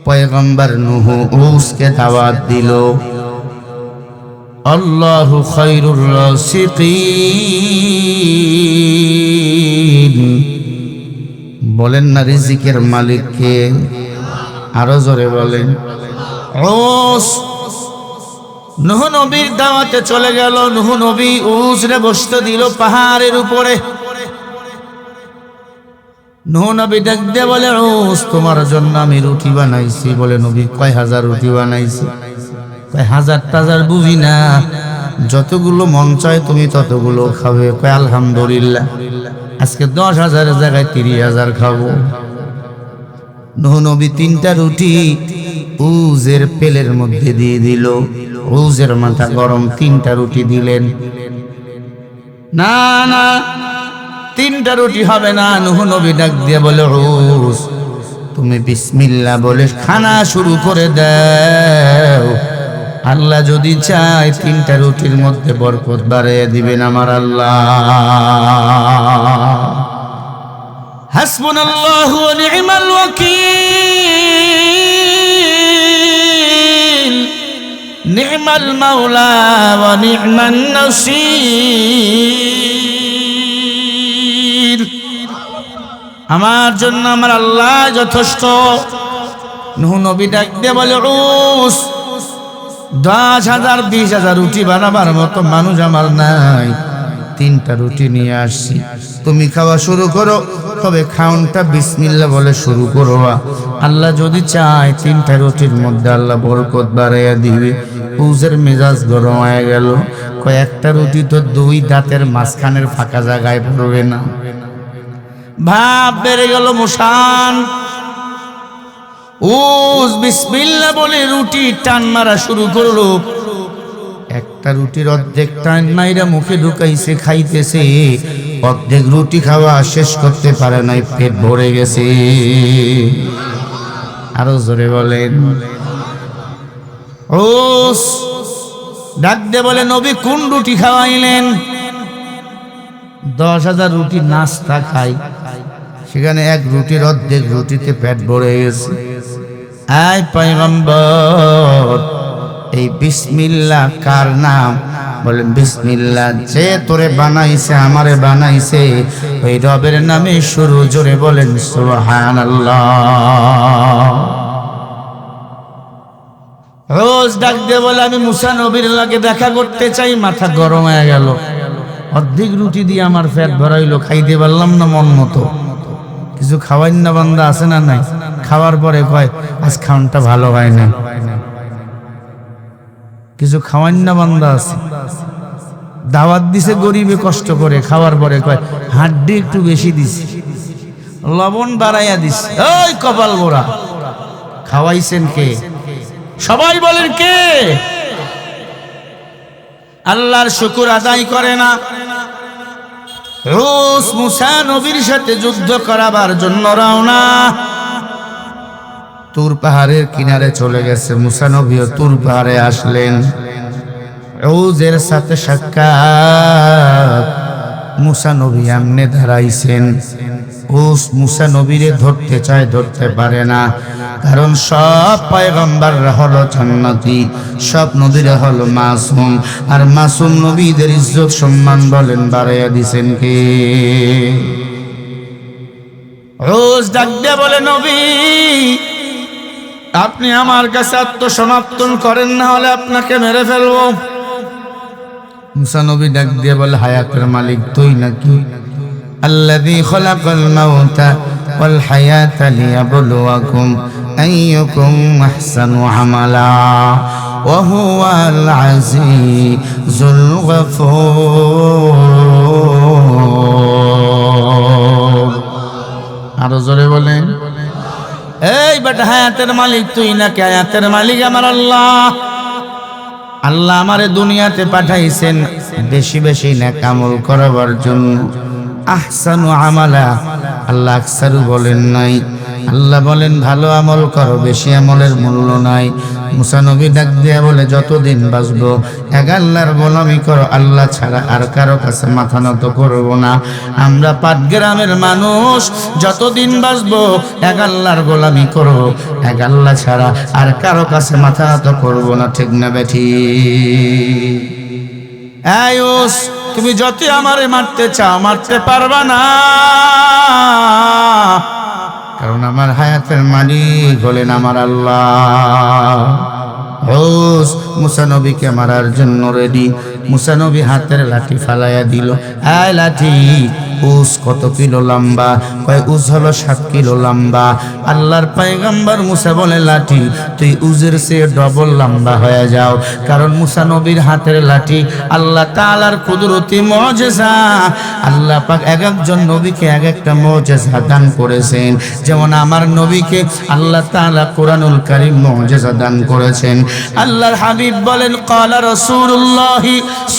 পয়গম্বর নূহ রুসকে দাওয়াত দিল। আল্লাহু খায়রুর রাসিকিন, বলেন না রিজিকের মালিক কে? আরো জোরে বলেন। রুস নূহ নবীর দাওয়াতে চলে গেল। নূহ নবী উজরে বসতে দিল পাহাড়ের উপরে। নূহ নবী ডাক দিয়ে বলে, রুস তোমার জন্য আমি রুটি বানাইছি। বলে নবী, কয় হাজার রুটি বানাইছি? কয় হাজার টাজার বুঝি না, যতগুলো মন চায় তুমি ততগুলো খাবে। কয় আলহামদুলিল্লাহ, আজকে 10,000 জায়গায় 30,000 খাবো। নূহ নবী 3টা রুটি উজের পেলের মধ্যে দিয়ে দিল। উজের মাথা গরম, 3টা রুটি দিলেন। না না, 3টা রুটি হবে না। নূহ নবী ডাক দিয়ে বলে, রুস তুমি বিসমিল্লাহ বলে খানা শুরু করে দাও। আল্লাহ যদি চায় 3টা রুটির মধ্যে বরকত বাড়িয়ে দিবেন আমার আল্লাহ। হাসবুনাল্লাহু ওয়া নি'মাল ওয়াকিল, নি'মাল মাওলা ওয়া নি'মান নাসীর। আমার জন্য আমার আল্লাহ যথেষ্ট। নূহ নবী ডাক দিয়ে বলে, রুস 10,000 20,000 রুটি বানাবার মতো মানুষ আমার নাই, 3টা রুটি নিয়ে আসছি, তুমি খাওয়া শুরু করো। তবে খাওনটা বিসমিল্লাহ বলে শুরু করো। আল্লাহ যদি চায় 3টা রুটির মধ্যে আল্লাহ বরকত বাড়াইয়া দিবে। উজের মেজাজ গরম হয়ে গেল। কয়েকটা রুটি তো 2 দাঁতের মাঝখানের ফাঁকা জায়গায় পড়বে না। ভাব বেড়ে গেল মুসান। উজ বিসমিল্লাহ বলে রুটি টান মারা শুরু করলো। একটা রুটির অর্ধেক টান মাইরা মুখে ঢুকাইছে, খাইতেছে। অর্ধেক রুটি খাওয়া শেষ করতে পারে নাই, পেট ভরে গেছে। আরো জোরে বলেন। উজ ডাক দিয়ে বলে, নবী কোন রুটি খাওয়াইলেন? 10,000 রুটি নাস্তা খাই, সেখানে এক রুটির অর্ধেক রুটিতে পেট ভরে গেছে। আয় পয়গম্বর, এই বিসমিল্লাহ কার নাম? বলেন বিসমিল্লাহ যে তোরে বানাইছে, আমারে বানাইছে, ওই রবের নামে শুরু। জোরে বলেন সুবহানাল্লাহ। রোজ ডাক দিয়ে বলে, আমি মুসা নবীর লাগে দেখা করতে চাই। মাথা গরম হয়ে গেল। অর্ধেক রুটি দিয়ে আমার পেট ভরাইলো, খাইতে পারলাম না মন মতো। কিছু খাওয়াইন না বান্দা আছে না নাই? খাওয়ার পরে কয় আজ খাওয়ানটা ভালো হয় না। কিছু খাওয়াইন না বান্দা আছে, দাওয়াত দিছে গরিবে কষ্ট করে, খাওয়ার পরে কয় হাড্ডি একটু বেশি দিছি, লবণ বাড়াইয়া দিছি। ওই কপাল গোড়া, খাওয়াইছেন কে? সবাই বলেন কে? আল্লাহর শুকর আদায় করে না। রুস মুসা নবীর সাথে যুদ্ধ করাবার জন্য রওনা। তুর পাহাড়ের কিনারে চলে গেছে। মুসা নবীও তুর পাহাড়ে আসলেন। উজের সাথে সাক্ষাৎ। মুসা নবী এমনে দাঁড়াইছেন। উস মুসা নবীরে ধরতে চায়, ধরতে পারে না। কারণ সব পয়গম্বররা হলো জান্নাতি, সব নবীরা হলো মাসুম। আর মাসুম নবীদের ইজ্জত সম্মান বলেন বাড়াইয়া দিছেন কে? রোজ ডাক দিয়ে বলে, নবী আপনি আমার কাছে আত্মসমর্পণ করেন, না হলে আপনাকে মেরে ফেলবো। মুসা নবী ডাক দিয়ে বলে, হায়াতের মালিক তুই নাকি? আল্লাযী খালাকাল মাউতা ওয়াল হায়াতা লিয়াবলুয়াকুম আইয়ুকুম আহসানু আমালা ওয়া হুয়াল আজিজুল গফুর। আরো জোরে বলেন। এই বেটা, হায়াতের মালিক তুই নাকি হায়াতের মালিক আমার আল্লাহ। আল্লাহ আমারে দুনিয়াতে পাঠাইছেন বেশি বেশি নেক আমল করার জন্য। আহসানু আমালা, আল্লাহ আকসারু বলেন নাই। আল্লাহ বলেন ভালো আমল করো, বেশি আমলের মূল্য নাই। মুসা নবী ডাক দিয়া বলে যতদিন বাঁচবো এক আল্লাহর গোলামি করো, আল্লাহ ছাড়া আর কারো কাছে মাথা নত করবো না। আমরা পাটগ্রামের মানুষ, যতদিন বাঁচবো এক আল্লাহর গোলামি করো, এক আল্লাহ ছাড়া আর কারো কাছে মাথা নত করবো না। ঠিক না বেঠি? আয়ুস, তুমি যত আমারে মারতে চাও মারতে পারবা না, কারণ আমার হায়াতের মালিক হলেন আমার আল্লাহ। হোস মুসা নবীকে মারার জন্য রেডি। মুসা নবী হাতের লাঠি ফালাইয়া দিল। আয় লাঠি, উস কত কিলো লম্বা? কয় উস হলো 7 কিলো লম্বা। আল্লাহর পয়গম্বর মুসা বলে লাঠি তুই উজের চেয়ে ডবল লম্বা হয়ে যাও, কারণ মুসা নবীর হাতের লাঠি আল্লাহ তাআলার কুদরতি মুজিজা। আল্লাহ পাক এক একজন নবীকে এক একটা মুজিজা দান করেছেন। যেমন আমার নবীকে আল্লাহ তাআলা কোরআনুল কারীম মুজিজা দান করেছেন। আল্লাহর হাবিব বলেন ক্বালা রাসূলুল্লাহ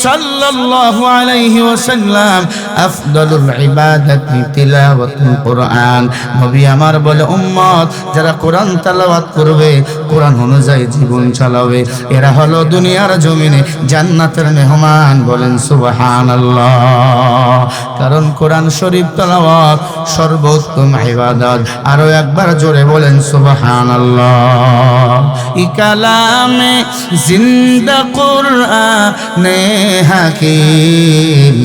সাল্লাল্লাহু আলাইহি ওয়াসাল্লাম আফদালুল ইবাদাতি তিলাওয়াতুল কুরআন। নবী আমার বলে উম্মত যারা কোরআন তেলাওয়াত করবে, কোরআন অনুযায়ী জীবন চালাবে, এরা হলো দুনিয়ার জমিনে জান্নাতের মেহমান। বলেন সুবহানাল্লাহ। কারণ কোরআন শরীফ তেলাওয়াত সর্বোত্তম ইবাদত। আরো একবার জোরে বলেন সুবহানাল্লাহ। ই কালামে জিন্দা কুরআনে হাকিম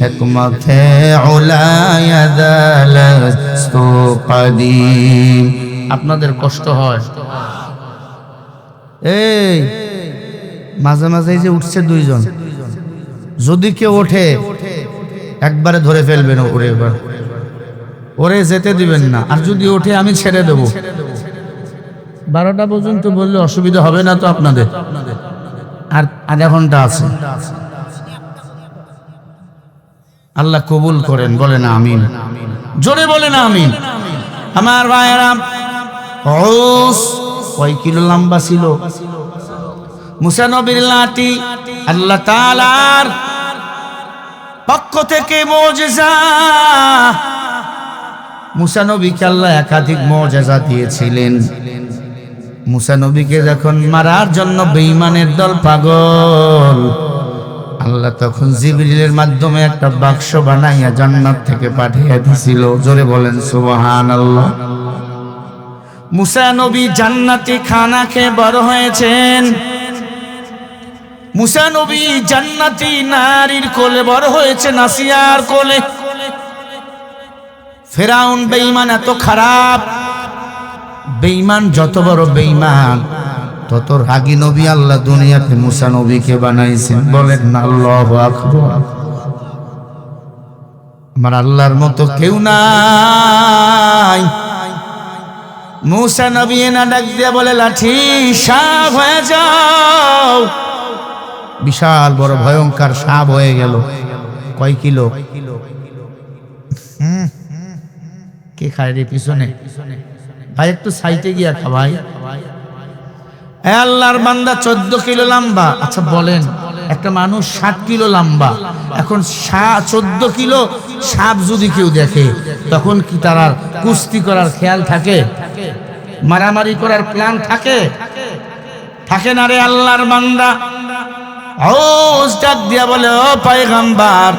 হিকমতে উলায়া দালাস্তু কদিম। আপনাদের কষ্ট হয়? এই মাঝে মাঝে যে উঠছে দুইজন, যদি কেউ ওঠে একবারে ধরে ফেলবেন, ওরে এবার ওরে যেতে দিবেন না। আর যদি ওঠে আমি ছেড়ে দেব। 12টা পর্যন্ত বললে অসুবিধা হবে না তো আপনাদের? আর আধা ঘন্টা আছে। আল্লাহ কবুল করেন, বলেন আমিন। জোরে বলেন আমিন। আমার ভাইয়েরা, কয় কিলো লম্বা ছিল মুসা নবীর লাঠি? আল্লাহ তাআলার পক্ষ থেকে মুজিজা। মুসা নবীকে আল্লাহ একাধিক মুজিজা দিয়েছিলেন। মুসা নবীকে যখন মারার জন্য বেঈমানের দল পাগল, আল্লাহ তখন জিবরিলের মাধ্যমে একটা বাক্স বানাইয়া জান্নাত থেকে পাঠিয়ে দিয়েছিল। জোরে বলেন সুবহানাল্লাহ। মুসা নবী জান্নাতি খানা খেয়ে বড় হয়েছেন। মুসা নবী জান্নাতি নারীর কোলে বড় হয়েছেন, আসিয়ার কোলে। ফেরাউন বেঈমান এত খারাপ, বেঈমান যত বড় বেঈমান তত রাগী নবী আল্লাহ দুনিয়াতে মুসা নবীকে বানাইছেন। বলেন না আল্লাহু আকবার। আমার আল্লাহর মতো কেউ নাই। মুসা নবী না ডাক দিয়া বলে লাঠি সাপ হয়ে যাও। বিশাল বড় ভয়ঙ্কর সাপ হয়ে গেল। কয় কিলো? কে খায় রে পিছনে? ভাই একটু সাইটে গিয়া খা ভাই। আল্লাহর বান্দা 14 কিলো লম্বা। আচ্ছা বলেন, একটা মানুষ 60 কিলো লম্বা, এখন 14 কিলো সাপ যদি কেউ দেখে তখন কি তার কুস্তি করার খেয়াল থাকে? মারামারি করার প্ল্যান থাকে? থাকে না রে আল্লাহর বান্দা। ওস ডাক দিয়া বলে ও পয়গম্বর,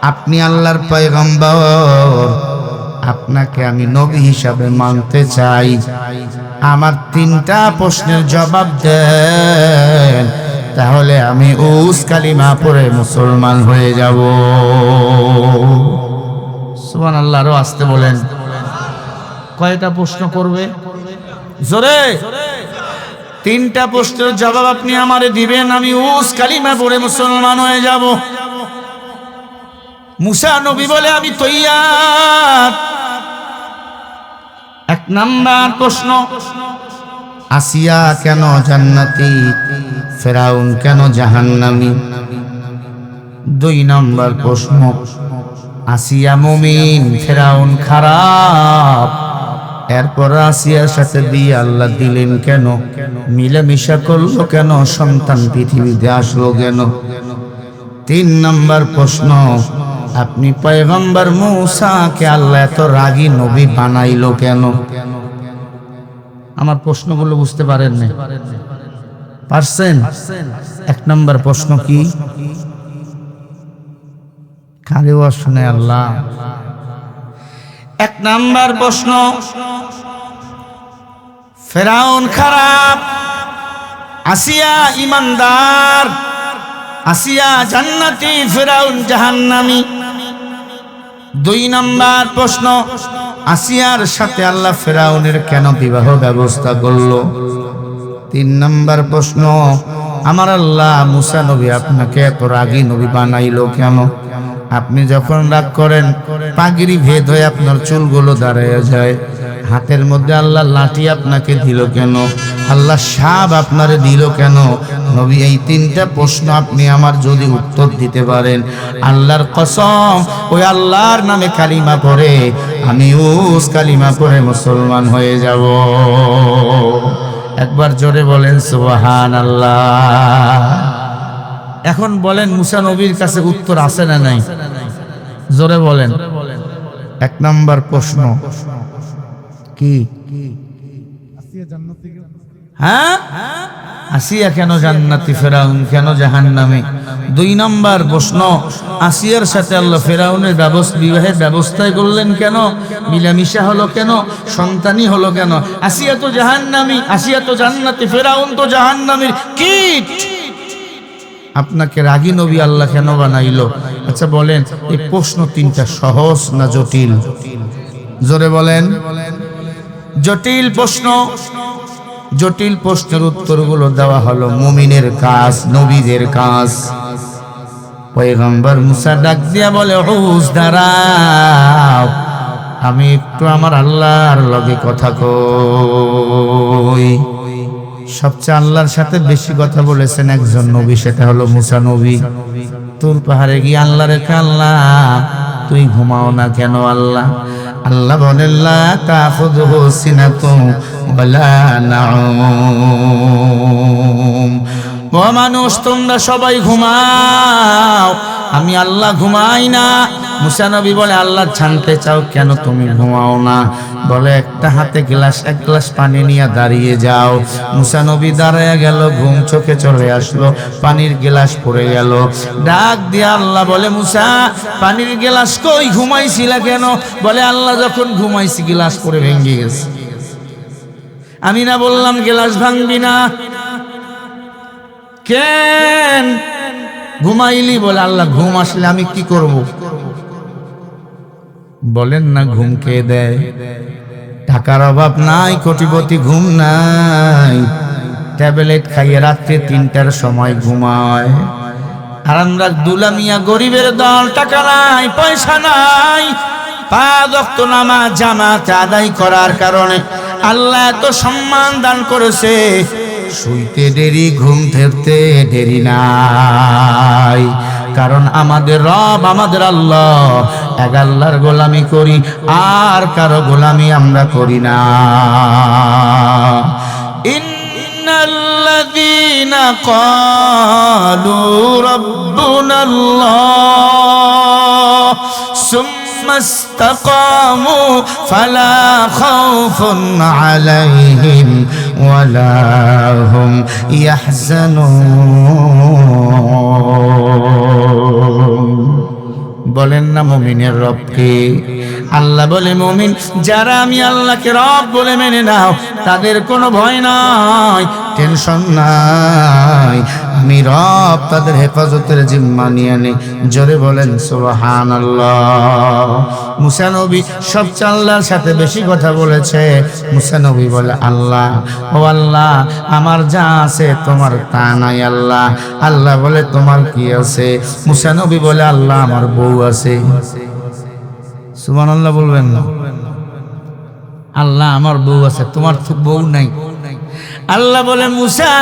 আপনি আল্লাহর পয়গম্বর, আপনাকে আমি নবী হিসাবে মানতে চাই। আমার 3টা প্রশ্নের জবাব দেন, তাহলে আমি উস কালিমা পড়ে মুসলমান হয়ে যাব। সুবহানাল্লাহ। আরো আসতে বলেন। কয়টা প্রশ্ন করবে? জোরে। 3টা প্রশ্নের জবাব আপনি আমারে দিবেন, আমি উস কালিমা পড়ে মুসলমান হয়ে যাব। মুসা নবী বলে আমি তৈয়ার। 1 নাম্বার প্রশ্ন, আসিয়া কেন জান্নাতি, ফেরাউন কেন জাহান্নামী? 2 নাম্বার প্রশ্ন, আসিয়া মুমিন, ফেরাউন খারাপ, এরপর আসিয়ার সাথে বিয়ে আল্লাহ দিলেন কেন? মিলামিশা করলো কেন? সন্তান পৃথিবীতে আসলো কেন? 3 নম্বর প্রশ্ন, আপনি পয়গম্বর মূসাকে আল্লাহ এত রাগী নবী বানাইলো কেন? আমার প্রশ্নগুলো বুঝতে পারেন না? পারছেন? 1 নম্বর প্রশ্ন কি? কারেও শুনে আল্লাহ। 1 নম্বর প্রশ্ন, ফেরাউন খারাপ, আসিয়া ইমানদার, আসিয়া জান্নাতি, ফেরাউন জাহান্নামী। 2 নম্বর প্রশ্ন, আসিয়ার সাথে আল্লাহ ফেরাউনের কেন বিবাহ ব্যবস্থা করলো? 3 নম্বর প্রশ্ন, আমার আল্লাহ মুসা নবী আপনাকে এত রাগী নবী বানাইলো কেন? আপনি যখন রাগ করেন পাগড়ি ভেদ হয়ে আপনার চুলগুলো দাঁড়ায় যায়। হাতের মধ্যে আল্লাহ লাঠি আপনাকে দিল কেন? আল্লাহ সাপ আপনারে দিল কেন? নবী, এই 3টা প্রশ্ন আপনি আমার যদি উত্তর দিতে পারেন, আল্লাহর কসম ওই আল্লাহর নামে কালিমা পড়ে আমি উস কালিমা পড়ে মুসলমান হয়ে যাব। একবার জোরে বলেন সুবহানাল্লাহ। এখন বলেন, মুসা নবীর কাছে উত্তর আছে না নাই? জোরে বলেন। 1 নম্বর প্রশ্ন কি? হ্যাঁ, আসিয়া কেন জান্নাতি, ফেরাউন কেন জাহান্নামী? 2 নম্বর প্রশ্ন, আসিয়ার সাথে আল্লাহ ফেরাউনের বিবাহের ব্যবস্থায় করলেন কেন? মিলামিশা হলো কেন? সন্তানই হলো কেন? আসিয়া তো জাহান্নামী, আসিয়া তো জান্নাতি, ফেরাউন তো জাহান্নামীর কীট। আপনাকে রাগী নবী আল্লাহ কেন বানাইলো? আচ্ছা বলেন, এই প্রশ্ন 3টা সহজ না জটিল? জোরে বলেন। জটিল প্রশ্ন। জটিল প্রশ্নের উত্তরগুলো দেওয়া হলো মুমিনের কাজ, নবীদের কাজ। পয়গম্বর মুসা ডাক দিয়া বলে, হুস দাঁড়াও, আমি একটু আমার আল্লাহর লগে কথা কই। সবচেয়ে আল্লাহর সাথে বেশি কথা বলেছেন একজন নবী, সেটা হলো মুসা নবী। তুর পাহাড়ে গিয়ে আল্লাহ রেখে, আল্লাহ তুই ঘুমাও না কেন? আল্লাহ আল্লাহ বলেন, লা তাখুযুহু সিনাতুন ওয়ালা নাউম। ও মানুষ, তোমরা সবাই ঘুমাও, আমি আল্লাহ ঘুমাই না। মুসা নবী বলে, আল্লাহ জানতে চাও কেন তুমি ঘুমাও না? বলে, একটা হাতে এক গ্লাস পানি নিয়ে দাঁড়িয়ে যাও। মুসা নবী দাঁড়ায় গেল, ঘুম চোখে চলে আসলো, পানির গ্লাস পড়ে গেল। ডাক দিয়ে আল্লাহ বলে, মুসা পানির গ্লাস কই? ঘুমাইছিলা কেন? বলে, আল্লাহ যখন ঘুমাইছি গ্লাস পড়ে ভেঙে গেছে। আমি না বললাম গ্লাস ভাঙবি না? কেন ঘুমাইলি? বলে, আল্লাহ ঘুম আসলে আমি কি করব? বলেন না, ঘুম কে দেয়? টাকার অভাব নাই, কোটিপতি ঘুম নাই, ট্যাবলেট খাইয়ে রাত্রে 3টার সময় ঘুমায়। আর আমরা দুলামিয়া গরিবের দল, টাকা নাই, পয়সা নাই, 5 ওয়াক্ত নামাজ জামাত আদায় করার কারণে আল্লাহ এত সম্মান দান করেছে। শুইতে দেরি, ঘুম ধরতে দেরি নাই, কারণ আমাদের রব, আমাদের আল্লাহ, এক আল্লাহর গোলামি করি, আর কারো গোলামি আমরা করি না। ইন্নাল্লাযীনা ক্বালু রাব্বুনাল্লাহ সুম্মা ইসতাকামু ফালা খাউফুন আলাইহিম ওয়ালা হুম ইয়াহজানুন। বলেন না মুমিনের রবকে? আল্লাহ বলে, মুমিন যারা আমি আল্লাহকে রব বলে মেনে নাও, তাদের কোনো ভয় নাই, টেনশন নাই, আমি রব তাদের হেফাজতের জিম্মা নিয়ে নেই। জোরে বলেন সুবহানাল্লাহ। মুসা নবী সবচেয়ে আল্লাহর সাথে বেশি কথা বলেছে। মুসা নবী বলে, আল্লাহ, ও আল্লাহ, আমার যা আছে তোমার তা নাই। আল্লাহ আল্লাহ বলে, তোমার কি আছে? মুসা নবী বলে, আল্লাহ আমার বউ আছে। সুবহানাল্লাহ বলবেন না? আল্লাহ আমার বউ আছে, তোমার তো বউ নাই। আল্লাহ বলে, মুসা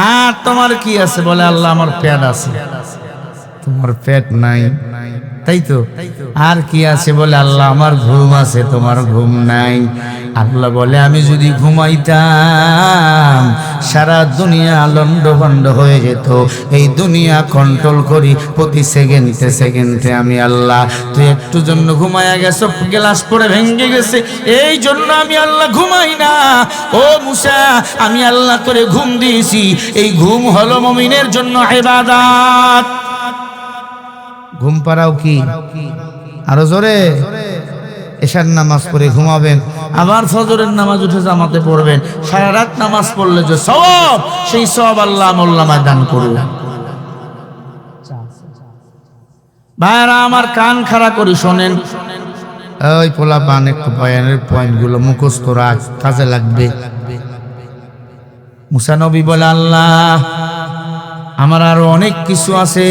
আর তোমার কি আছে? বলে, আল্লাহ আমার পেট আছে। তোমার পেট নাই। তাই তো, আর কি আছে? বলে আল্লাহ আমার ঘুম আছে, তোমার ঘুম নাই। আল্লাহ বলে আমি যদি ঘুমাইতাম সারা দুনিয়া লন্ডভন্ড হয়ে যেত। এই দুনিয়া কন্ট্রোল করি প্রতি সেকেন্ডে সেকেন্ডে আমি আল্লাহ। তুই একটু জন্য ঘুমাইয়া গেছো, গ্লাস পড়ে ভেঙে গেছে, এই জন্য আমি আল্লাহ ঘুমাই না। ও মুসা, আমি আল্লাহ করে ঘুম দিয়েছি। এই ঘুম হলো মুমিনের জন্য ইবাদত। ঘুম পাড়াও কি? আরো জোরে। এশার নামাজ পড়ে ঘুমাবেন, আবার ফজরের নামাজ উঠে জামাতে পড়বেন। সারা রাত নামাজ পড়লে যে সওয়াব, সেই সওয়াব আল্লাহ আমলনামায় দান করবেন। ভাইরা আমার, কান খাড়া করে শোনেন। ওই পোলাপান একটু বয়ানের পয়েন্টগুলো মুখস্থ রাখ, কাজে লাগবে। মুসা নবী বলে আল্লাহ আমার আরো অনেক কিছু আছে।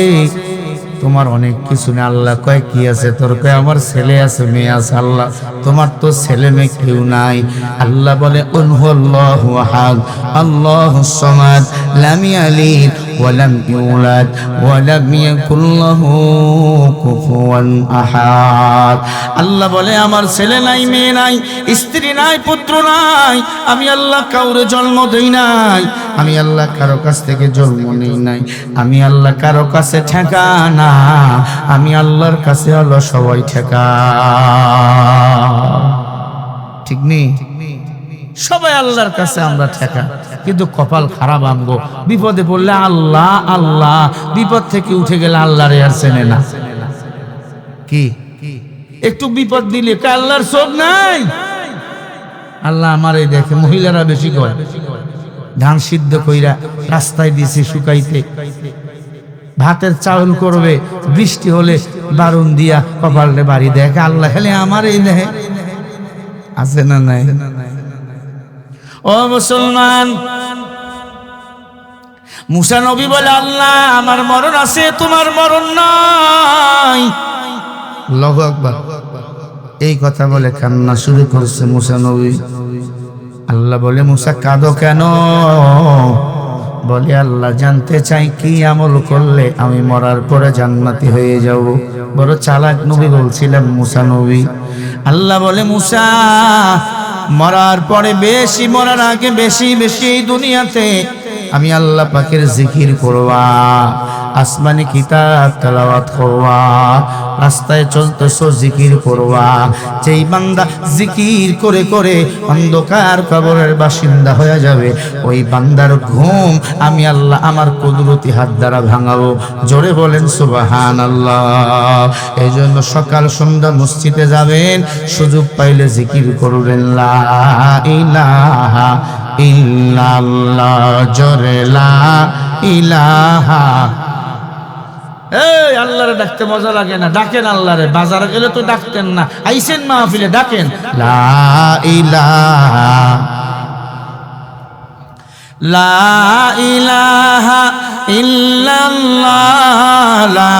তোমার অনেক কিছু না। আল্লাহ কয় কি আছে? তোর কয় আমার ছেলে আছে, মেয়ে আছে। আল্লাহ তোমার তো ছেলে মেয়ে কেউ নাই। আল্লাহ বলে আল্লাহু আহাদ আল্লাহুস সামাদ লাম ইয়ালিদ ওয়া লাম ইউলাদ ওয়া লাম ইয়াকুল লাহু কুফুয়ান আহাদ। আল্লাহ বলে আমার ছেলে নাই, মেয়ে নাই, স্ত্রী নাই, পুত্র নাই। আমি আল্লাহ কাউরে জন্ম দেই নাই। আমি আল্লাহ কারো কাছ থেকে জন্ম নেই নাই। আমি আল্লাহ কারো কাছে ঠেকানা। আমি আল্লাহর কাছে হলো সবাই ঠেকা। ঠিক নেই? সবাই আল্লাহর কাছে আমরা ঠেকা। কিন্তু কপাল খারাপ আমগো, বিপদে পড়লে আল্লাহ আল্লাহ, বিপদ থেকে উঠে গেলে আল্লাহরে আর চেনে না। কি একটু বিপদ দিলে আল্লাহর চোখ নাই? আল্লাহ আমারে দেখে। মহিলারা বেশি কয়, ধান সিদ্ধ কইরা রাস্তায় দিছে শুকাইতে, ভাতের চাউল করবে, বৃষ্টি হলে বারুন দিয়া কপালে বাড়ি দেখে। আল্লাহ খেলে আমার এই দেহে আছে না নাই? ও মুসলমান, মুসা নবী বলে আল্লাহ আমার মরণ আছে, তোমার মরণ নাই। আল্লাহু আকবার। এই কথা বলে কান্না শুরু করছে মুসা নবী। আল্লাহ বলে মুসা কাঁদো কেন? বলে আল্লাহ জানতে চাই কি আমল করলে আমি মরার পরে জান্নাতি হয়ে যাব। বড় চালাক নবী বলছিলাম মুসা নবী। আল্লাহ বলে মুসা মরার পরে বেশি, মরার আগে বেশি বেশি এই দুনিয়াতে আমি আল্লাহ পাকের জিকির করবা, আসমানি কিতাব তেলাওয়াত করবা, রাস্তায় চলতেছো জিকির করবা। যেই বান্দা জিকির করে করে অন্ধকার কবরের বাসিন্দা হয়ে যাবে, ওই বান্দার ঘুম আমি আল্লাহ আমার কুদরতি হাত দ্বারা ভাঙাবো। জোরে বলেন সুবহানাল্লাহ। এই জন্য সকাল সন্ধ্যা মসজিদে যাবেন, সুযোগ পাইলে জিকির করবেন লা ইলাহা ইল্লাল্লাহ, জোরে লা ইলাহা। এই আল্লাহরে ডাকতে মজা লাগে না? ডাকেন আল্লাহরে। বাজারে গেলে তো ডাকতেন না, আইসেন মাহফিলে ডাকেন লা ইলাহা লা ইলাহা ইল্লাল্লাহ, লা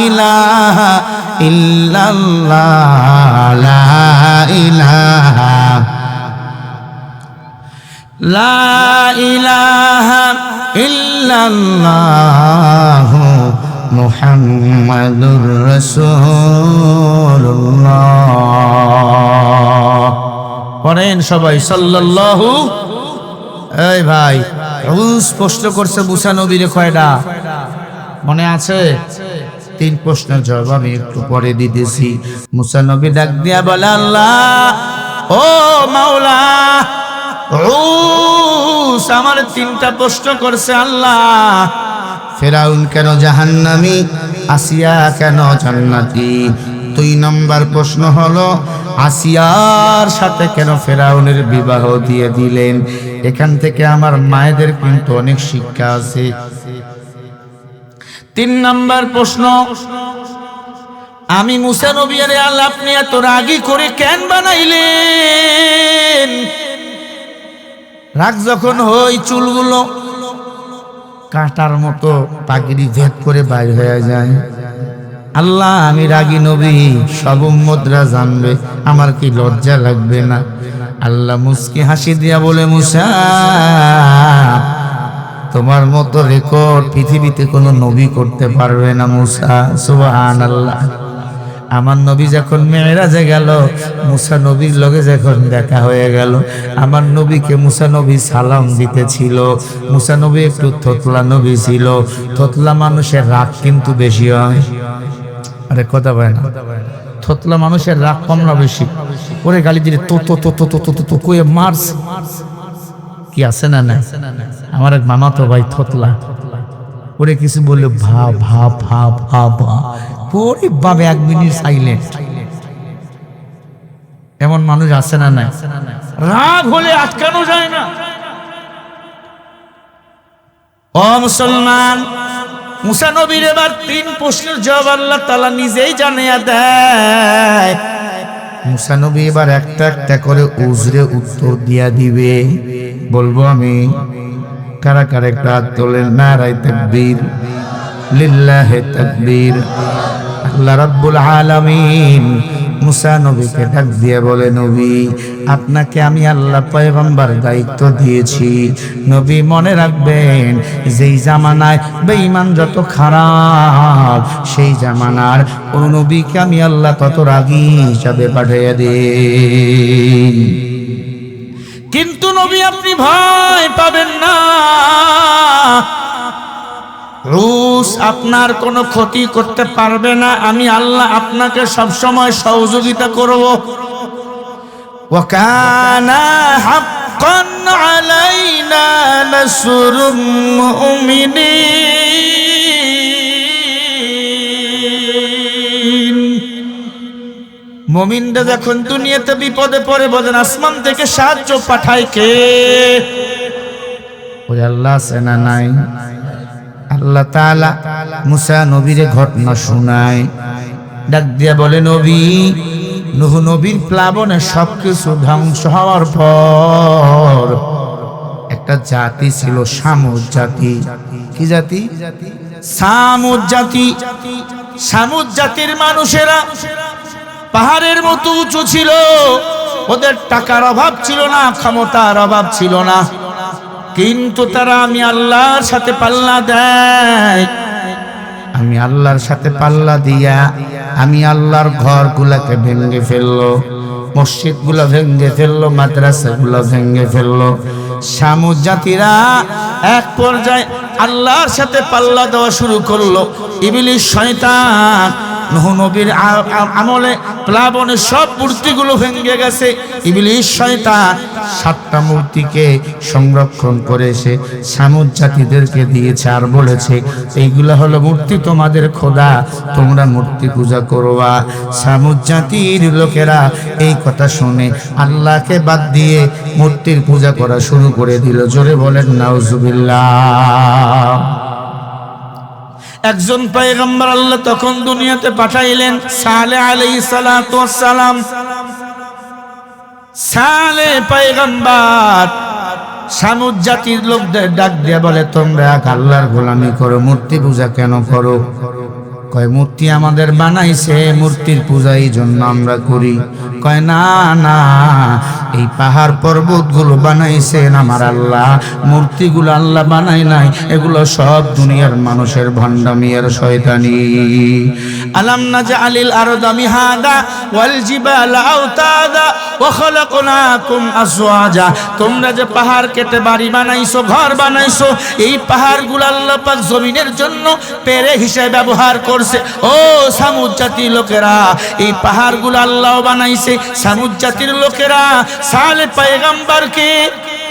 ইলাহা ইল্লাল্লাহ, লা ইলাহা লা ইলাহা ইল্লাল্লাহ মুহাম্মাদুর রাসূলুল্লাহ। পড়েন সবাই সাল্লাল্লাহু। এই ভাই স্পষ্ট করছে মুসা নবীরে কয়টা মনে আছে? 3 প্রশ্নের জবাব আমি একটু পরে দিতেছি। মুসা নবী ডাক দিয়া বলে আল্লাহ ও মাওলা, আমার 3টা প্রশ্ন করছে আল্লাহ। ফেরাউন কেন জাহান্নামী, আসিয়া কেন জান্নাতি? 2 নম্বর প্রশ্ন হলো আসিয়ার সাথে কেন ফেরাউনের বিবাহ দিয়ে দিলেন? এখান থেকে আমার মায়েদের কিন্তু অনেক শিক্ষা আছে। 3 নম্বর প্রশ্ন, আমি মুসা নবী আরে আল্লাহ আপনি এত রাগী করে কেন বানাইলেন? রাগ যখন হই চুলগুলো কাঁটার মতো পাগড়ি ভেদ করে বাইর হয়ে যায়। আল্লাহ আমি রাগী নবী, সব উম্মতরা জানবে, আমার কি লজ্জা লাগবে না? আল্লাহ মুস্কি হাসি দিয়া বলে মুসা তোমার মতো রেকর্ড পৃথিবীতে কোনো নবী করতে পারবে না মুসা। সুবহানাল্লাহ। আমার নবী যখন মেরাজে গেল, মুসা নবীর লগে যখন দেখা হয়ে গেল, আমার নবীকে মুসা নবী সালাম দিতেছিল। মুসা নবী একটু থতলা নবী ছিল। থতলা মানুষের রাগ কিন্তু বেশি হয়। আরে কথা বলে না, থতলা মানুষের রাগ কম না বেশি? ওরে গালি দিলে তো তো তো তো তো তো কয়ে মারস কি আছে না? না, আমার এক মামা তো ভাই থতলা, ওরে কিছু বললে ভা ভা ভা ভা ভা, ওরে বাবে 1 মিনিট সাইলেন্ট। এমন মানুষ আছে না? নাই, রাগ হলে আটকানো যায় না। ও মুসলমান, মুসা নবীর এবার 3 প্রশ্নের জবাব আল্লাহ তাআলা নিজেই জানিয়ে দেয়। মুসা নবী এবার একটা একটা করে উজরে উত্তর দিয়া দিবে। বলবো আমি, কারা কারা একটা হাত তোলেন? নারায়ে তাকবীর, লিল্লাহি তাকবীর। আল্লাহ রাব্বুল আলামিন মুসা নবীকে ডাক দিয়ে বলে, নবী আপনাকে আমি আল্লাহ পয়গম্বর দায়িত্ব দিয়েছি। নবী মনে রাখবেন, যেই জামানায় বেঈমান যত খারাপ, সেই জামানার কোন নবীকে আমি আল্লাহ তত রাগী হিসাবে পাঠিয়ে দিই। কিন্তু নবী আপনি ভয় পাবেন না, রুশ আপনার কোনো ক্ষতি করতে পারবে না। আমি আল্লাহ আপনাকে সব সময় সহযোগিতা করব। ওয়া কানা হাক্কান আলাইনা নাসরুল মুমিনিন। মুমিনরা যখন দুনিয়াতে বিপদে পড়ে, বলেন আসমান থেকে সাহায্য পাঠায় কে? ওই আল্লাহ আছে না নাই? আল্লাহ তাআলা মুসা নবীর ঘটনা শোনায়, ডাক দিয়া বলে, নবী, নূহ নবীর প্লাবনে সবকিছু ধ্বংস হওয়ার পর একটা জাতি ছিল, সামুদ জাতি। কি জাতি? সামুদ জাতি। সামুদ জাতির মানুষেরা পাহাড়ের মতো উঁচু ছিল। ওদের টাকার অভাব ছিল না, ক্ষমতার অভাব ছিল না, কিন্তু তারা আমি আল্লাহর সাথে পাল্লা দেয়। আমি আল্লাহর সাথে পাল্লা দিয়া আমি আল্লাহর ঘরগুলোকে ভেঙে ফেললো, মসজিদগুলো ভেঙে ফেললো, মাদ্রাসাগুলো ভেঙে ফেললো। সামুদ জাতিরা এক পর্যায়ে আল্লাহর সাথে পাল্লা দেওয়া শুরু করলো। ইবলিস শয়তান নূহ নবীর আমলে প্লাবনে সব মূর্তিগুলো ভেঙে গেছে। ইবলিস শয়তান 7টা মূর্তিকে সংরক্ষণ করে সে সামুদ জাতিদেরকে দিয়েছে, আর বলেছে এইগুলা হলো মূর্তি তোমাদের খোদা, তোমরা মূর্তি পূজা করবা। সামুদ জাতির লোকেরা এই কথা শুনে আল্লাহকে বাদ দিয়ে মূর্তির পূজা করা শুরু করে দিল। জোরে বলেন নাউজুবিল্লাহ। একজন পয়গম্বর আল্লাহ তখন দুনিয়াতে পাঠাইলেন, সালেহ আলাইহিস সালাতু ওয়াস সালাম। সালেহ পয়গম্বর সামুদ জাতির লোকদের ডাক দিয়ে বলে, তোমরা আল্লাহর গোলামি করো, মূর্তি পূজা কেন করো? কয়, মূর্তি আমাদের বানাইছে, মূর্তির পূজা এই জন্য আমরা করি। কয়, না না, এই পাহাড় পর্বতগুলো বানাইছেন আমার আল্লাহ, মূর্তিগুলো আল্লাহ বানাই নাই, এগুলো সব দুনিয়ার মানুষের ভণ্ডামি আর শয়তানি। আলাম নাজআলিল আরদা মিহাদা ওয়াল জিবালা আওতাদা ওয়া খালাকনাকুম আজওয়াজা। তোমরা যে পাহাড় কেটে বাড়ি বানাইছো, ঘর বানাইছো, এই পাহাড়গুলো আল্লাহ পাক জমিনের জন্য পেরে হিসেবে ব্যবহার করছে। ও সামুদ জাতির লোকেরা, এই পাহাড়গুলো আল্লাহ বানাইছে। সামুদ জাতির লোকেরা সালেহ পয়গম্বরকে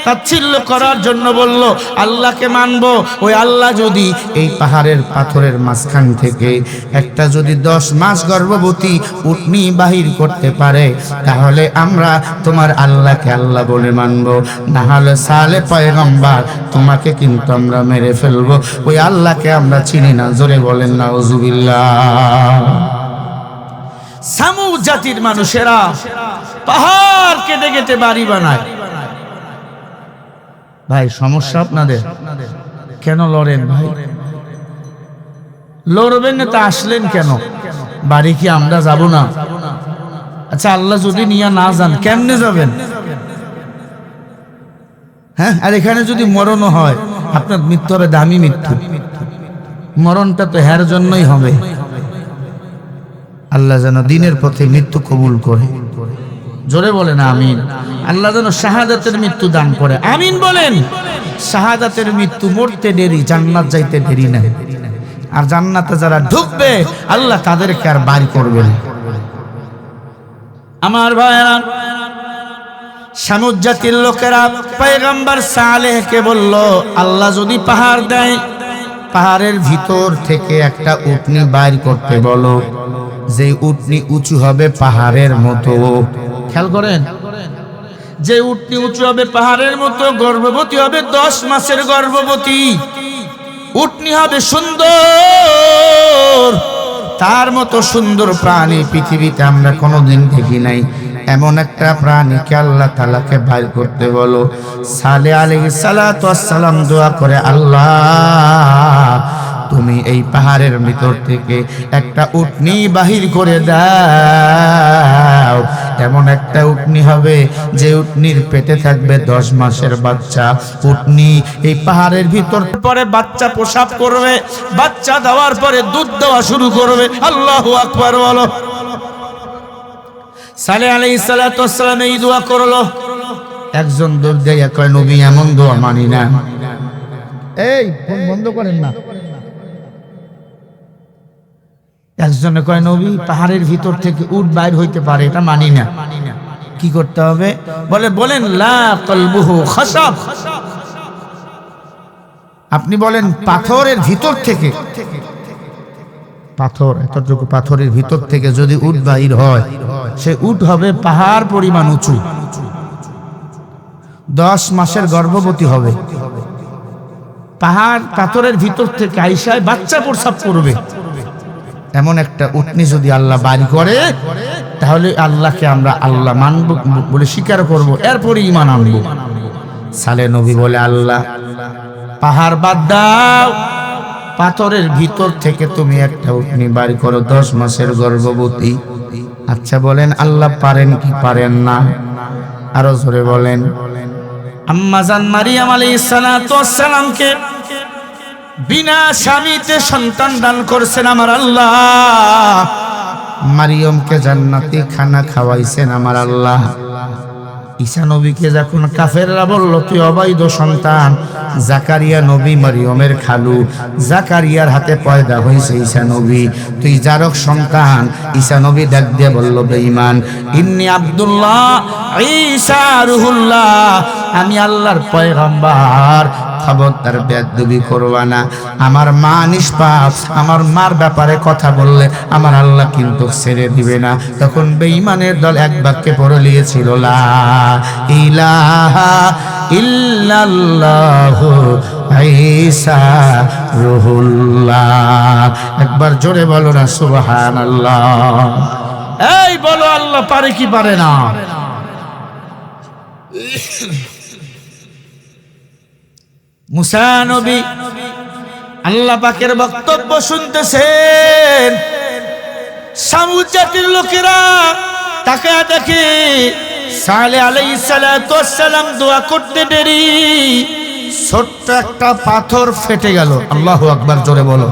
তাচ্ছিল্য করার জন্য বলল, আল্লাহকে মানবো। ওই আল্লাহ যদি এই পাহাড়ের পাথরের মাঝখান থেকে একটা যদি 10 মাস গর্ভবতী উটনি বাহির করতে পারে, তাহলে আমরা তোমার আল্লাহকে আল্লাহ বলে মানবো, না হলে সালেহ পয়গম্বর তোমাকে কিন্তু আমরা মেরে ফেলবো। ওই আল্লাহকে আমরা চিনি না। জোরে বলেন নাউজুবিল্লাহ। সামুদ জাতির মানুষেরা পাহাড় কেটে কেটে বাড়ি বানায়। ভাই সমস্যা আপনাদের, কেন লড়েন ভাই? লড়বেন না তা আসলেন কেন? বাড়ি কি আমরা যাব না? আচ্ছা, আল্লাহ যদি নিয়ে না যান কেমনে যাবেন? হ্যাঁ, আর এখানে যদি মরণও হয়, আপনার মৃত্যু হবে দামি মৃত্যু। মরণটা তো হের জন্যই হবে। আল্লাহ যেন দিনের পথে মৃত্যু কবুল করে। জোরে বলেন আমিন। আল্লাহ যেন শাহাদাতের মৃত্যু দান করে, আমিন বলেন। শাহাদাতের মৃত্যু মরতে দেরি, জান্নাত যাইতে দেরি নাই। আর জান্নাতে যারা ঢুকবে আল্লাহ তাদেরকে আর বাড়ি করবে না। আমার ভাইরা, সামুদ জাতির লোকেরা পয়গম্বর সালেহকে বলল, আল্লাহ যদি পাহাড় দেয়, পাহাড়ের ভিতর থেকে একটা উটনি বাইর করতে বলো, যে উটনি উঁচু হবে পাহাড়ের মতো। খেয়াল করেন, যে উটনি উঁচু হবে পাহাড়ের মতো, গর্ভবতী হবে, 10 মাসের গর্ভবতী উটনি হবে, সুন্দর। তার মতো সুন্দর প্রাণী পৃথিবীতে আমরা কোনোদিন দেখি নাই। এমন একটা প্রাণীকে আল্লাহ তাআলাকে বাইর করতে বলো। সালেহ আলাইহিস সালাতু ওয়াস সালাম দোয়া করে, আল্লাহ তুমি এই পাহাড়ের ভিতর থেকে একটা উটনি বাহির করে দাও। এমন একটা উটনি হবে যে উটনির পেটে থাকবে 10 মাসের বাচ্চা। উটনি এই পাহাড়ের ভিতর পরে বাচ্চা প্রসব করবে, বাচ্চা দেওয়ার পরে দুধ দেওয়া শুরু করবে। আল্লাহু আকবার বলো। সালেহ আলাইহিস সালাতু ওয়াস সালাম এই দোয়া করলো। একজন দৌড় দিয়ে কয়, নবী এমন দোয়া মানি না। এই ফোন বন্ধ করেন না। একজনে কয়, নবী পাহাড়ের ভিতর থেকে উট বাইর হইতে পারে, এটা মানি না। কি করতে হবে? বলেন লা কলবুহু খাসাব। আপনি বলেন পাথরের ভিতর থেকে, পাথর এতটুকু পাথরের ভিতর থেকে যদি উট বাইর হয়, সে উট হবে পাহাড় পরিমাণ উঁচু, 10 মাসের গর্ভবতী হবে। পাহাড় পাথরের ভিতর থেকে আইসায় বাচ্চা প্রসব করবে। এমন একটা উটনি যদি আল্লাহ বাড়ি করে, তাহলে আল্লাহকে আমরা আল্লাহ মানব বলে স্বীকার করব, এরপরে ঈমান আনব। সালেহ নবী বলে, আল্লাহ পাহাড় বাদ দাও, পাথরের ভিতর থেকে তুমি একটা উটনি বাড়ি করো, 10 মাসের গর্ভবতী। আচ্ছা বলেন, আল্লাহ পারেন কি পারেন না? আরো জোরে বলেন। আম্মা জান মারিয়াম আলাইহিস সালাতু ওয়াস সালামকে বিনা স্বামীতে সন্তান দান করছেন আমার আল্লাহ। মারিয়মকে জান্নাতি খানা খাওয়াইছেন আমার আল্লাহ। ঈসা নবীকে যখন কাফেররা বলল তুই অবৈধ সন্তান, জাকারিয়া নবী মারিয়মের খালু, জাকারিয়ার হাতে পয়দা হয়েছে ঈসা নবী, তুই জারক সন্তান। ঈসা নবী ডাক দিয়ে বলল, বেঈমান, ইন্নী আব্দুল্লাহ ঈসা রুহুল্লাহ, আমি আল্লাহর পয়গম্বর, খবরদার বেয়াদবি করবা না। আমার মা নিষ্পাপ, আমার মার ব্যাপারে কথা বললে আমার আল্লাহ কিন্তু ছেড়ে দিবে না। তখন বেঈমানের দল এক বাক্যে পড়ে নিয়েছিল, লা ইলাহা ইল্লাল্লাহু ঈসা রুহুল্লাহ। একবার জোরে বলো না সুবহানাল্লাহ। এই বলো, আল্লাহ পারে কি পারে না? মুসা নবী আল্লাহ পাকের বক্তব্য শুনতেছেন। সামুদ জাতির লোকেরা তাকায় দেখে সালেহ আলাইহিস সালাতু ওয়াস সালাম দোয়া করতে দেরি, ছোট্ট একটা পাথর ফেটে গেল। আল্লাহু আকবার জোরে বলো।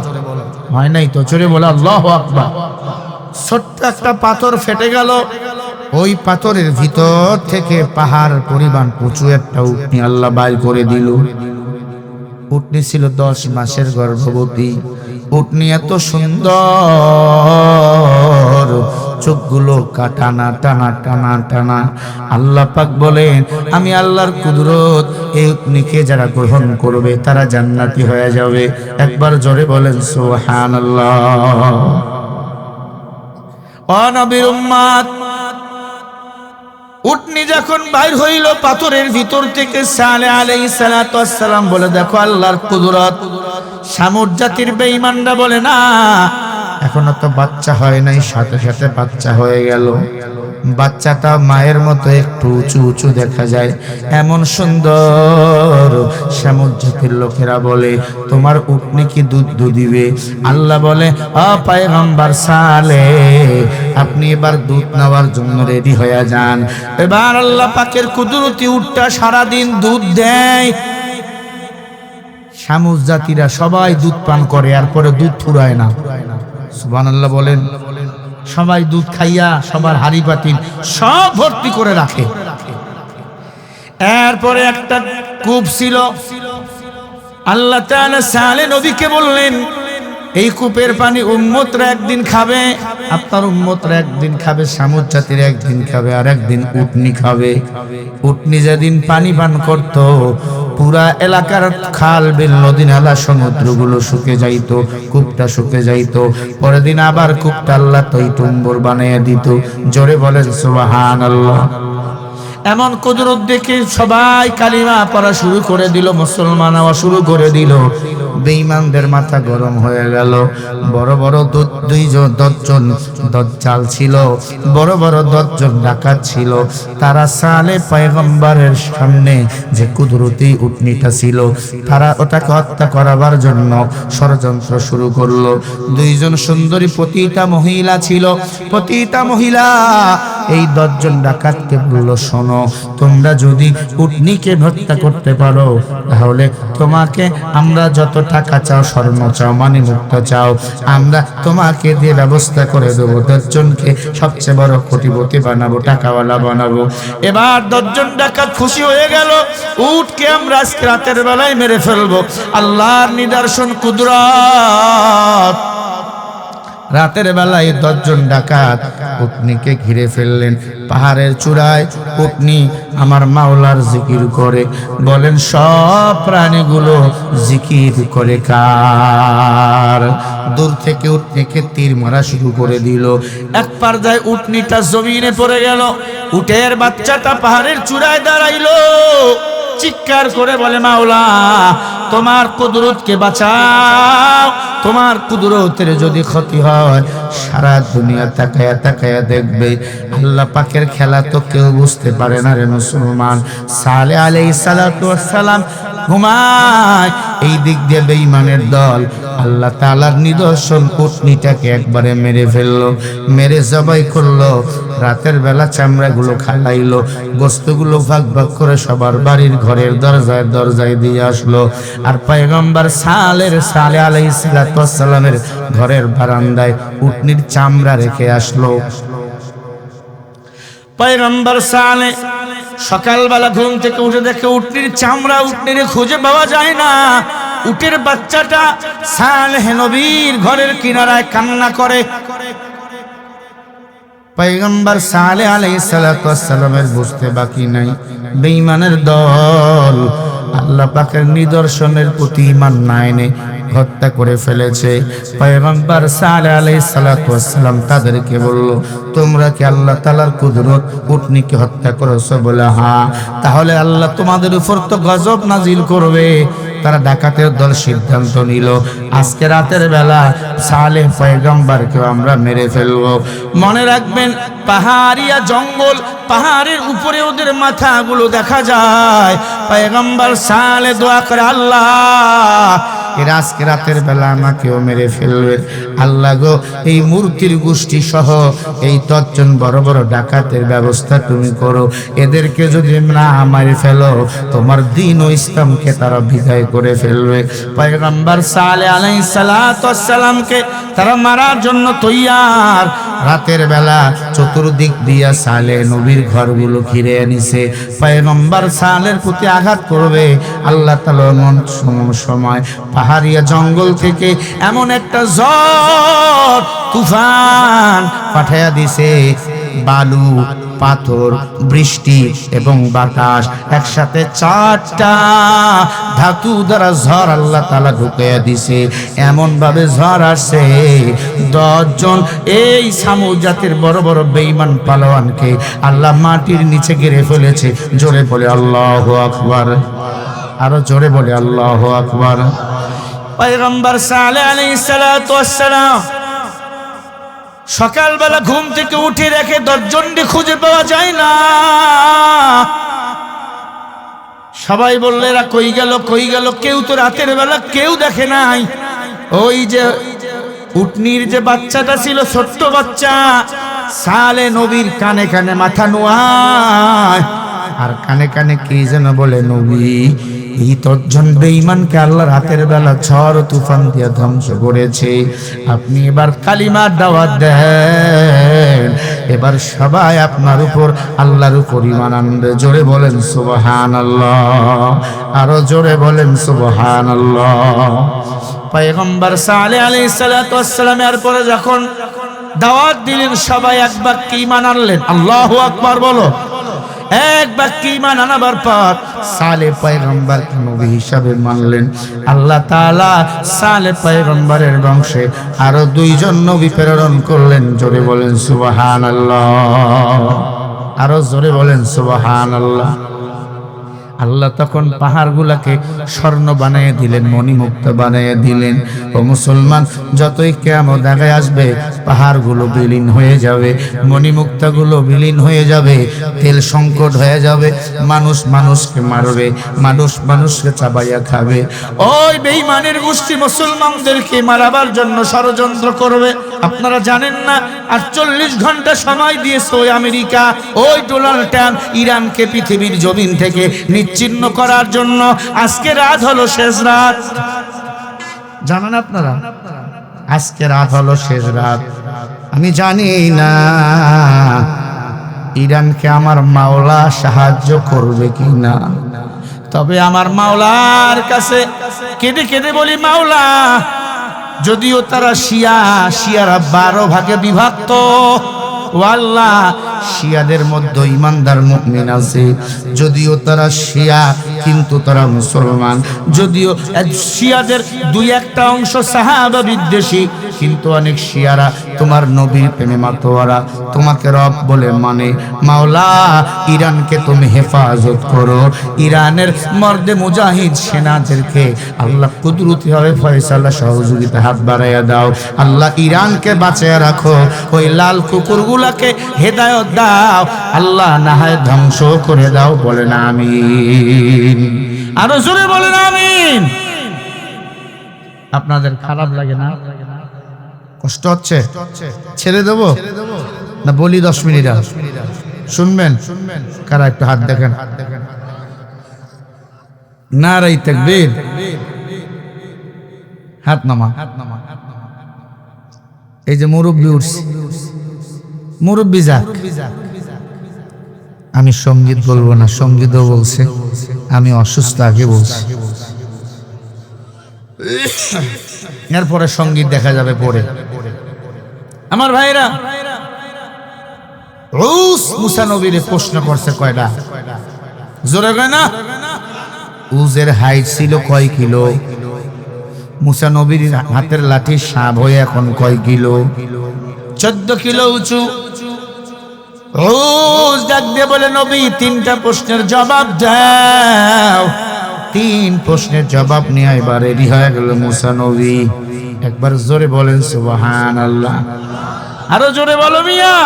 হয় নাই তো? জোরে বলো আল্লাহু আকবার। ছোট্ট একটা পাথর ফেটে গেল। ওই পাথরের ভিতর থেকে পাহাড় পরিমাণ উঁচু একটা উটনি আল্লাহ বাইর করে দিল। উটনি ছিল 10 মাসের গর্ভবতী। উটনি এত সুন্দর, চোখগুলো টানা টানা টানা টানা। আল্লাহ পাক বলেন, আমি আল্লাহর কুদরত, এই উটনিকে যারা গ্রহণ করবে তারা জান্নাতি হয়ে যাবে। একবার জোরে বলেন সুবহানাল্লাহ। ও নবীর উম্মত, উটনি যখন বাইর হইল পাথরের ভিতর থেকে, সালেহ আলাইহিস সালাতু ওয়াস সালাম বলে, দেখো আল্লাহর কুদরত। সামুদ জাতির বেঈমানরা বলে, না এখনো তো বাচ্চা হয় নাই, সাথে সাথে বাচ্চা হয়ে গেল। বাচ্চাটা মায়ের মতো একটু উঁচু উঁচু দেখা যায়, এমন সুন্দর। সামুদ জাতির লোকেরা বলে, তোমার উটনি কি দুধ দিবে? আল্লাহ বলে, ও পয়গম্বর সালেহ, আপনি এবার দুধ নেওয়ার জন্য রেডি হয়ে যান। এবার আল্লাহ পাকের কুদরতি উটটা সারাদিন দুধ দেয়। সামুদ জাতিরা সবাই দুধ পান করে, এরপরে দুধ ফুরায় না। সুবহানাল্লাহ বলেন। সবাই দুধ খাইয়া সবার হাড়ি পাতিল সব ভর্তি করে রাখে। এরপরে একটা কূপ ছিল, আল্লাহ তাআলা সালে নবীকে বললেন এই কূপের পানি উম্মতরা একদিন খাবে, আপনার উম্মতরা একদিন খাবে, শামুক জাতির একদিন খাবে, আর একদিন উটনি খাবে। উটনি যেদিন পানি পান করত পুরা এলাকার খাল বিল নদী নালা সমুদ্রগুলো শুকে যাইত, কূপটা শুকে যাইত। পরের দিন আবার কূপটা আল্লাহ টইটুম্বর বানিয়ে দিত। জোরে বলেন সুবহানাল্লাহ। এমন কুদরত দেখে সবাই কালিমা পড়া শুরু করে দিল, মুসলমান হওয়া শুরু করে দিল। বেঈমানদের মাথা গরম হয়ে গেল। বড় বড় দশজন দজ্জাল ছিল, বড় বড় দশজন ডাকাত ছিল। তারা সালে পয়গম্বরের সামনে যে কুদরতি উটনিটা ছিল তারা ওটাকে হত্যা করাবার জন্য ষড়যন্ত্র শুরু করলো। দুইজন সুন্দরী পতিতা মহিলা ছিল। পতিতা মহিলা এই দশজন ডাকাতকে বলল, শোনো, তোমরা যদি উটনিকে হত্যা করতে পারো তাহলে তোমাকে আমরা যত টাকা চাও, স্বর্ণ চাও, মানি মুক্ত চাও, আমরা তোমাকে দিয়ে ব্যবস্থা করে দেবো। দশজনকে সবচেয়ে বড় কোটিপতি বানাবো, টাকাওয়ালা বানাবো। এবার দশজন ডাকাত খুশি হয়ে গেল, উটকে আমরা আজকে রাতের বেলায় মেরে ফেলবো। আল্লাহর নিদর্শন কুদরত। রাতের বেলায় দশজন ডাকাত উটনিকে ঘিরে ফেললেন। পাহাড়ের চূড়ায় উটনি আমার মাওলার জিকির করে। বলেন সব প্রাণীগুলো জিকির করে কার? দূর থেকে উটনিকে তীর মারা শুরু করে দিল। এক পর্যায়ে উটনিটা জমিনে পড়ে গেল। উটের বাচ্চাটা পাহাড়ের চূড়ায় দাঁড়াইলো, চিৎকার করে বলে, মাওলা তোমার কুদরতকে বাঁচাও, তোমার কুদরতের যদি ক্ষতি হয় সারা দুনিয়া তাকায়া তাকায়া দেখবে। আল্লাহ পাকের খেলা তো কেউ বুঝতে পারে না রে মুসলমান। সালে আলাইহিস সালাতু ওয়াস সালাম ঘুমায়, এই দিক দিয়ে বেঈমানের দল আল্লাহ তাআলার নিদর্শন উটনিটাকে একবারে মেরে ফেললো, মেরে জবাই করলো। রাতের বেলা চামড়াগুলো খালাইলো, গোস্তগুলো ভাগ ভাগ করে সবার বাড়ির ঘরের দরজায় দরজায় দিয়ে আসলো। আর পয়গম্বর সালে আলাইহিস সালাতু ওয়াস সালামের ঘরের বারান্দায় উটনির চামড়া রেখে আসলো। পয়গম্বর সালে সকালবেলা ঘুম থেকে উঠে দেখে উটনির চামড়া, উটনির খুঁজে পাওয়া যায় না। উটের বাচ্চাটা সালেহ নবীর ঘরের কিনারায় কান্না করে। পয়গম্বর সালেহ আলাইহিস সালাতু ওয়াস সালামের বুঝতে বাকি নাই, বেঈমানের দল আল্লাহ পাকের নিদর্শনের প্রতি ঈমান না এনে হত্যা করে ফেলেছে। পয়গম্বর সালেহ আলাইহিস সালাতু ওয়াস সালাম তাদেরকে বলল, তোমরা কি আল্লাহ তাআলার কুদরত উটনিকে হত্যা করেছো? বলে হ্যাঁ। তাহলে আল্লাহ তোমাদের উপর তো গজব নাজিল করবে। তারা ডাকাতের দল সিদ্ধান্ত নিল, আজকে রাতের বেলা সালেহ পয়গম্বরকে আমরা মেরে ফেলবো। মনে রাখবেন, পাহাড়িয়া জঙ্গল, পাহাড়ের উপরে ওদের মাথাগুলো দেখা যায়। পয়গম্বর সালেহ দোয়া করে, আল্লাহ এরা আজকে রাতের বেলা আমাকেও মেরে ফেলবে। আল্লাহ গো, এই মূর্তির গোষ্ঠী সহ এই দশজন বড় বড় ডাকাতের ব্যবস্থা তুমি করো। এদেরকে যদি না মারি ফেলো তোমার দ্বীন ও ইসলামকে তারা বিদায় করে ফেলবে। পয়গম্বর সালেহ আলাইহিস সালাতু ওয়াস সালামকে তারা মারার জন্য তৈয়ার। রাতের বেলা চতুর্দিক দিয়া সালেহ নবীর ঘরগুলো ঘিরে আনিছে। পয়গম্বর সালের প্রতি আঘাত করবে। আল্লাহ তাআলা এমন সময় পাহাড়িয়া জঙ্গল থেকে এমন একটা ঝড় তুফান পাঠাইয়া দিছে। বালু, পাথর, বৃষ্টি এবং বাতাস একসাথে চারটা ধাতু দ্বারা ঝড় আল্লাহ তাআলা ঢুকাইয়া দিছে। এমন ভাবে ঝড় আসছে, 10 জন এই সামুদ জাতির বড় বড় বেঈমান পালোয়ানকে আল্লাহ মাটির নিচে গেড়ে ফেলেছে। জোরে বলে আল্লাহু আকবার, আরো জোরে বলে আল্লাহু আকবার। পয়গম্বর সালেহ আলাইহিস সালাতু ওয়াস সালাম সকালবেলা ঘুম থেকে উঠে রেখে 10 জনকে খুঁজে পাওয়া যায় না। সবাই বললে এরা কই গেল কই গেল, কেউ তো রাতের বেলা কেউ দেখে নাই। ওই যে উটনির যে বাচ্চাটা ছিল, ছোট্ট বাচ্চা, সালেহ নবীর কানে কানে মাথা নোয়ায় আর কানে কানে কি যেন বলে, নবী এই 10 জন বেঈমানকে আল্লাহর রাতের বেলা ঝড় তুফান দিয়ে ধ্বংস করেছে। আপনি এবার কালিমার দাওয়াত দেন, এবার সবাই আপনার উপর আল্লাহর উপর ঈমান আনবে। জোরে বলেন সুবহানাল্লাহ, আরো জোরে বলেন সুবহানাল্লাহ। পয়গম্বর সালেহ আলাইহিস সালাতু ওয়াস সালামের পরে যখন দাওয়াত দিলেন, সবাই এক বাক্যে ঈমান আনলেন। আল্লাহু আকবার বলো। এক বাক্যে ঈমান আনাবার পর সালেহ পয়গম্বর নবী হিসাবে মানলেন। আল্লাহ তাআলা সালেহ পয়গম্বরের বংশে আরো 2 জন নবী প্রেরণ করলেন। জোরে বলেন সুবহানাল্লাহ, আরো জোরে বলেন সুবহানাল্লাহ। আল্লাহ তখন পাহাড়গুলোকে স্বর্ণ বানিয়ে দিলেন, মণিমুক্ত বানিয়ে দিলেন। ও মুসলমান, যতই কিয়ামত দেখায় আসবে পাহাড়গুলো বিলীন হয়ে যাবে, মণিমুক্তগুলো বিলীন হয়ে যাবে, তেল সংকট হয়ে যাবে, মানুষ মানুষকে মারবে, মানুষ মানুষকে চাবাইয়া খাবে। ওই বেঈমানের গোষ্ঠী মুসলমানদেরকে মারাবার জন্য ষড়যন্ত্র করবে। আপনারা জানেন না 48 ঘন্টা সময় দিয়েছে ওই আমেরিকা, ওই ডোনাল্ড ট্রাম্প ইরানকে পৃথিবীর জমিন থেকে নিশ্চিহ্ন করার জন্য। আজকে রাত হলো শেষ রাত, জানেন আপনারা? আজকে রাত হলো শেষ রাত। আমি জানি না ইরানকে আমার মাওলা সাহায্য করবে কি না, তবে আমার মাওলার কাছে কেঁদে কেঁদে বলি, মাওলা, যদিও তারা শিয়ারা 12 ভাগে বিভক্ত, ও আল্লাহ, শিয়াদের মধ্যে ইমানদার মুমিন আছে। যদিও তারা শিয়া, কিন্তু তারা মুসলমান। যদিও শিয়াদের 2-1টা অংশ সাহাবা বিদ্বেষী, কিন্তু অনেক শিয়ারা তোমার নবীর প্রেমে মাতোয়ারা, তোমাকে রব বলে মানে। মাওলা, ইরানকে তুমি হেফাজত করো, ইরানের মর্দে মুজাহিদ সেনাদেরকে আল্লাহ কুদরতি হবে ফয়সালা সহযোগিতা হাত বাড়াইয়া দাও। আল্লাহ ইরানকে বাঁচিয়ে রাখো, ওই লাল কুকুরগুলাকে হেদায়েত দাও আল্লাহ, না হয় ধ্বংস করে দাও। বলেন আমিন, আরো জোরে বলেন আমিন। আপনাদের খারাপ লাগে না? কষ্ট হচ্ছে? ছেড়ে দেবো না বলি 10 মিনিট শুনবেন? কারা একটু হাত দেখেন। নারায়ে তাকবীর, হাত নামা। এই যে মুরব্বি উঠছে, মুরব্বি যাক। আমি সঙ্গীত বলবো না, সঙ্গীতও বলছে, আমি অসুস্থ আগে বলছি, এরপরে সঙ্গীত দেখা যাবে পরে। আমার ভাইরা, মুসা নবীরে প্রশ্ন করছে কয়টা? জোরে কয় না? উজের হাইট ছিল কয় কিলো? মুসা নবীর হাতের লাঠি সাপ হয়ে এখন কয় কিলো? 14 কিলো উঁচু। উজ ডাক দিয়ে বলে, নবী, 3টা প্রশ্নের জবাব দাও। 3 প্রশ্নের জবাব নিয়ে এবার রেডি হয়ে গেল মুসা নবী। একবার জোরে বলেন সুবহানাল্লাহ, আরো জোরে বলো মিয়া।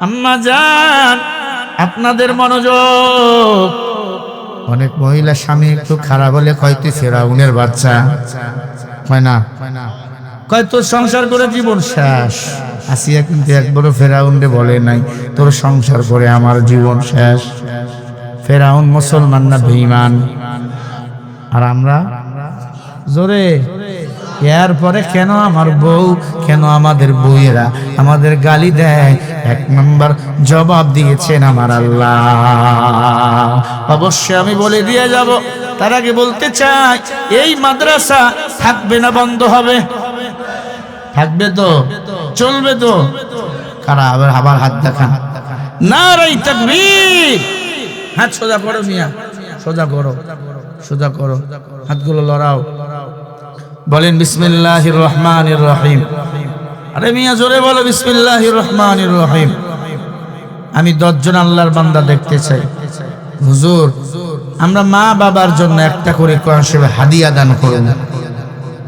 আম্মা জান, আপনাদের মনোযোগ। অনেক মহিলা স্বামী একটু খারাপ হলে কয় তুই ফেরাউনের বাচ্চা, কয় না? কয় তোর সংসার করে জীবন শেষ। আসিয়া কিন্তু একবারও ফেরাউনরে বলে নাই তোর সংসার করে আমার জীবন শেষ। ফেরাউন মুসলমান না বেঈমান? আর আমরা জোরে, এরপরে কেন আমার বউ, কেন আমাদের বউয়েরা আমাদের গালি দেয়? 1 নম্বর জবাব দিয়েছেন আমার আল্লাহ। অবশ্যই আমি বলে দিয়ে যাব। তার আগে বলতে চাই, এই মাদ্রাসা থাকবে না বন্ধ হবে? থাকবে তো, চলবে তো? কারা আবার হাত দেখান। নারায়ে তাকবীর। হাত সোজা করো মিয়া, সোজা করো, সোজা করো, হাতগুলো লড়াও। বলেন বিসমিল্লাহির রহমানির রহিম। আরে মিয়া জোরে বলো বিসমিল্লাহির রহমানির রহিম। আমি 10 জন আল্লাহর বান্দা দেখতে চাই। হুজুর, আমরা মা বাবার জন্য একটা করে কোরআন শরীফ হাদিয়া দান করব।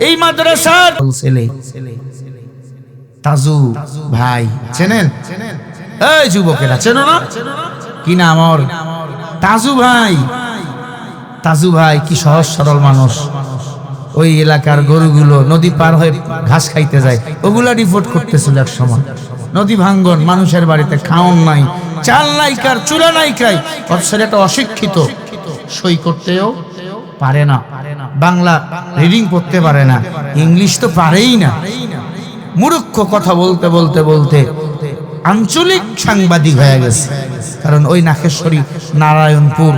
এই মাদ্রাসার ছেলে তাজু ভাই চেনেন? এই যুবকেরা চেনো না? কি নাম ওর? তাজু ভাই। তাজু ভাই কি সহজ সরল মানুষ। ওই এলাকার গরুগুলো নদী পার হয়ে ঘাস খাইতে যায়, ওগুলা রিপোর্ট করতেছিল এক সময়। নদী ভাঙ্গন, মানুষের বাড়িতে খাওন নাই, চাল নাই, কার চুলা নাই, খাই। অবশ্য এটা অশিক্ষিত, সই করতেও পারে না, বাংলা রিডিং পড়তে পারে না, ইংলিশ তো পারেই না। মূর্খ কথা বলতে বলতে বলতে আঞ্চলিক সাংবাদিক হয়ে গেছে। কারণ ওই নাগেশ্বরী, নারায়ণপুর,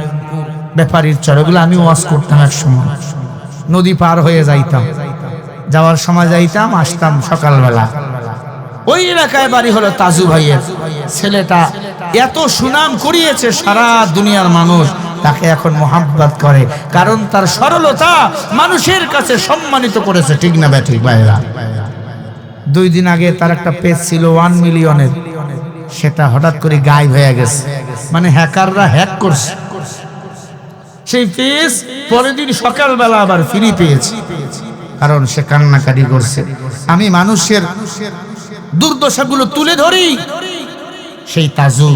ব্যাপারীর চরগুলো আমি ওয়াজ করতাম এক সময়, নদী পার হয়ে যাইতাম, যাওয়ার সময় যাইতাম, আসতাম সকালবেলা। ওই এলাকায় বাড়ি হলো তাজু ভাইয়ের। ছেলেটা এত সুনাম করিয়েছে, সারা দুনিয়ার মানুষ তাকে এখন মোহাব্বত করে, কারণ তার সরলতা মানুষের কাছে সম্মানিত করেছে। ঠিক না ব্যাঠিক ভাইরা? 2 দিন আগে তার একটা পেজ ছিল 1 মিলিয়নের, সেটা হঠাৎ করে গায়েব হয়ে গেছে, মানে হ্যাকাররা হ্যাক করছে সেই পেজ। পরের দিন সকালবেলা আবার ফিরে পেয়েছি, কারণ সে কান্নাকাটি করছে। আমি মানুষের দুর্দশাগুলো তুলে ধরি। সেই তাজু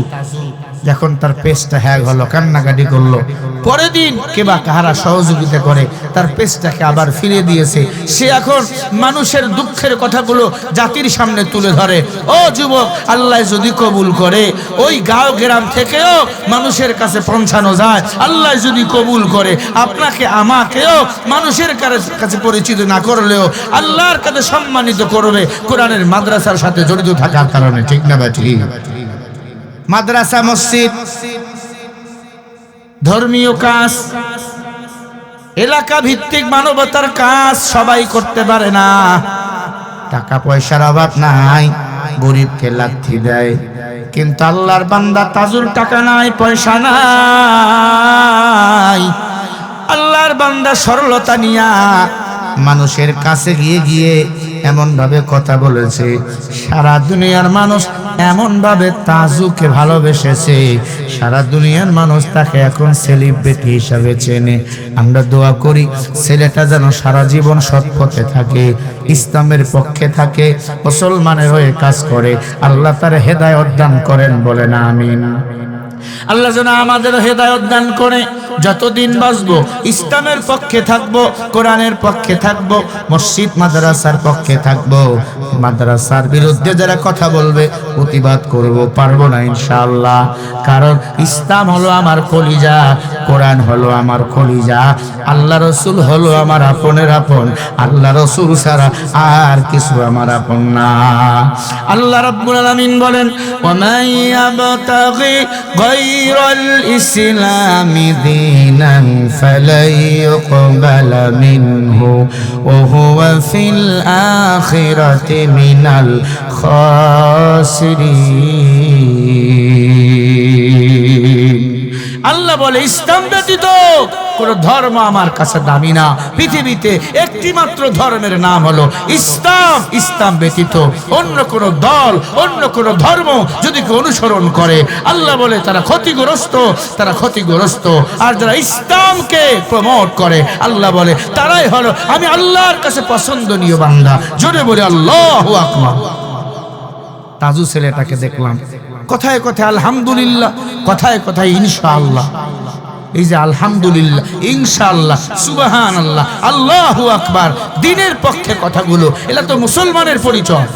যখন তার পেজটা হ্যাক হলো, কান্নাকাটি করলো, পরের দিন কেবা কাহারা সহযোগিতা করে তার পেজটাকে আবার ফিরে দিয়েছে। সে এখন মানুষের দুঃখের কথাগুলো জাতির সামনে তুলে ধরে। ও যুবক, আল্লাহ যদি কবুল করে, ওই গাঁও গ্রাম থেকেও মানুষের কাছে পৌঁছানো যায়। আল্লাহ যদি কবুল করে, আপনাকে আমাকেও মানুষের কাছে পরিচিত না করলেও আল্লাহর কাছে সম্মানিত করবে, কোরআনের মাদ্রাসার সাথে জড়িত থাকার কারণে। ঠিক না ভাই? ঠিক। মাদ্রাসা, মসজিদ, ধর্মীয় কাজ, এলাকা ভিত্তিক মানবতার কাজ সবাই করতে পারে না। টাকা পয়সার অভাব নাই, গরিবকে লাথি দেয়। কিন্তু আল্লাহর বান্দা তাজুর টাকা নাই, পয়সা নাই, আল্লাহর বান্দা সরলতা নিয়া মানুষের কাছে গিয়ে গিয়ে এমন ভাবে কথা বলেছে, সারা দুনিয়ার মানুষ এমন ভাবে তাজুকে ভালোবেসেছে, সারা দুনিয়ার মানুষ তাকে এখন সেলিব্রিটি হিসাবে চেনে। আমরা দোয়া করি ছেলেটা যেন সারা জীবন সৎ পথে থাকে, ইসলামের পক্ষে থাকে, মুসলমানের হয়ে কাজ করে। আল্লাহ তার হেদায়েত দান করেন, বলেন আমিন। আল্লাহ যেন আমাদের হেদায়েত দান করে, যতদিন বাঁচবো ইসলামের পক্ষে থাকবো, কোরআনের পক্ষে থাকবো, মসজিদ মাদ্রাসার পক্ষে থাকবো। মাদ্রাসার বিরুদ্ধে যারা কথা বলবে প্রতিবাদ করব, পারবো না ইনশাআল্লাহ। কারণ ইসলাম হলো আমার কলিজা, কোরআন হলো আমার কলিজা, আল্লাহ রসুল হলো আমার আপনের আপন, আল্লাহ রসুল ছাড়া আর কিছু আমার আপন না। আল্লাহ রাব্বুল আলামিন বলেন, ওয়ামান ইয়াবতাগি গায়রাল ইসলামি দীনান ফালাই ইউকবালা মিনহু ওয়া হুয়া ফিল আখিরাতি মিনাল খাসিরিন। আল্লাহ বলে, ইসলাম ব্যতীত কোন ধর্ম আমার কাছে দামি না। পৃথিবীতে একটি মাত্র ধর্মের নাম হলো ইসলাম। ইসলাম ব্যতীত অন্য কোন দল, অন্য কোন ধর্ম যদি কেউ অনুসরণ করে, আল্লাহ বলে তারা ক্ষতিগ্রস্ত, তারা ক্ষতিগ্রস্ত। আর যারা ইসলামকে প্রমোট করে, আল্লাহ বলে তারাই হলো আমি আল্লাহর কাছে পছন্দনীয় বান্দা। জোরে বলে আল্লাহু আকবার। তাজু ছেলেটাকে দেখলাম, কথায় কথায় আলহামদুলিল্লাহ, কথায় কথায় ইনশাআল্লাহ। এই যে আলহামদুলিল্লাহ, ইনশাআল্লাহ, সুবহানাল্লাহ, আল্লাহু আকবার, দ্বীনের পক্ষে কথাগুলো, এটা তো মুসলমানের পরিচয়।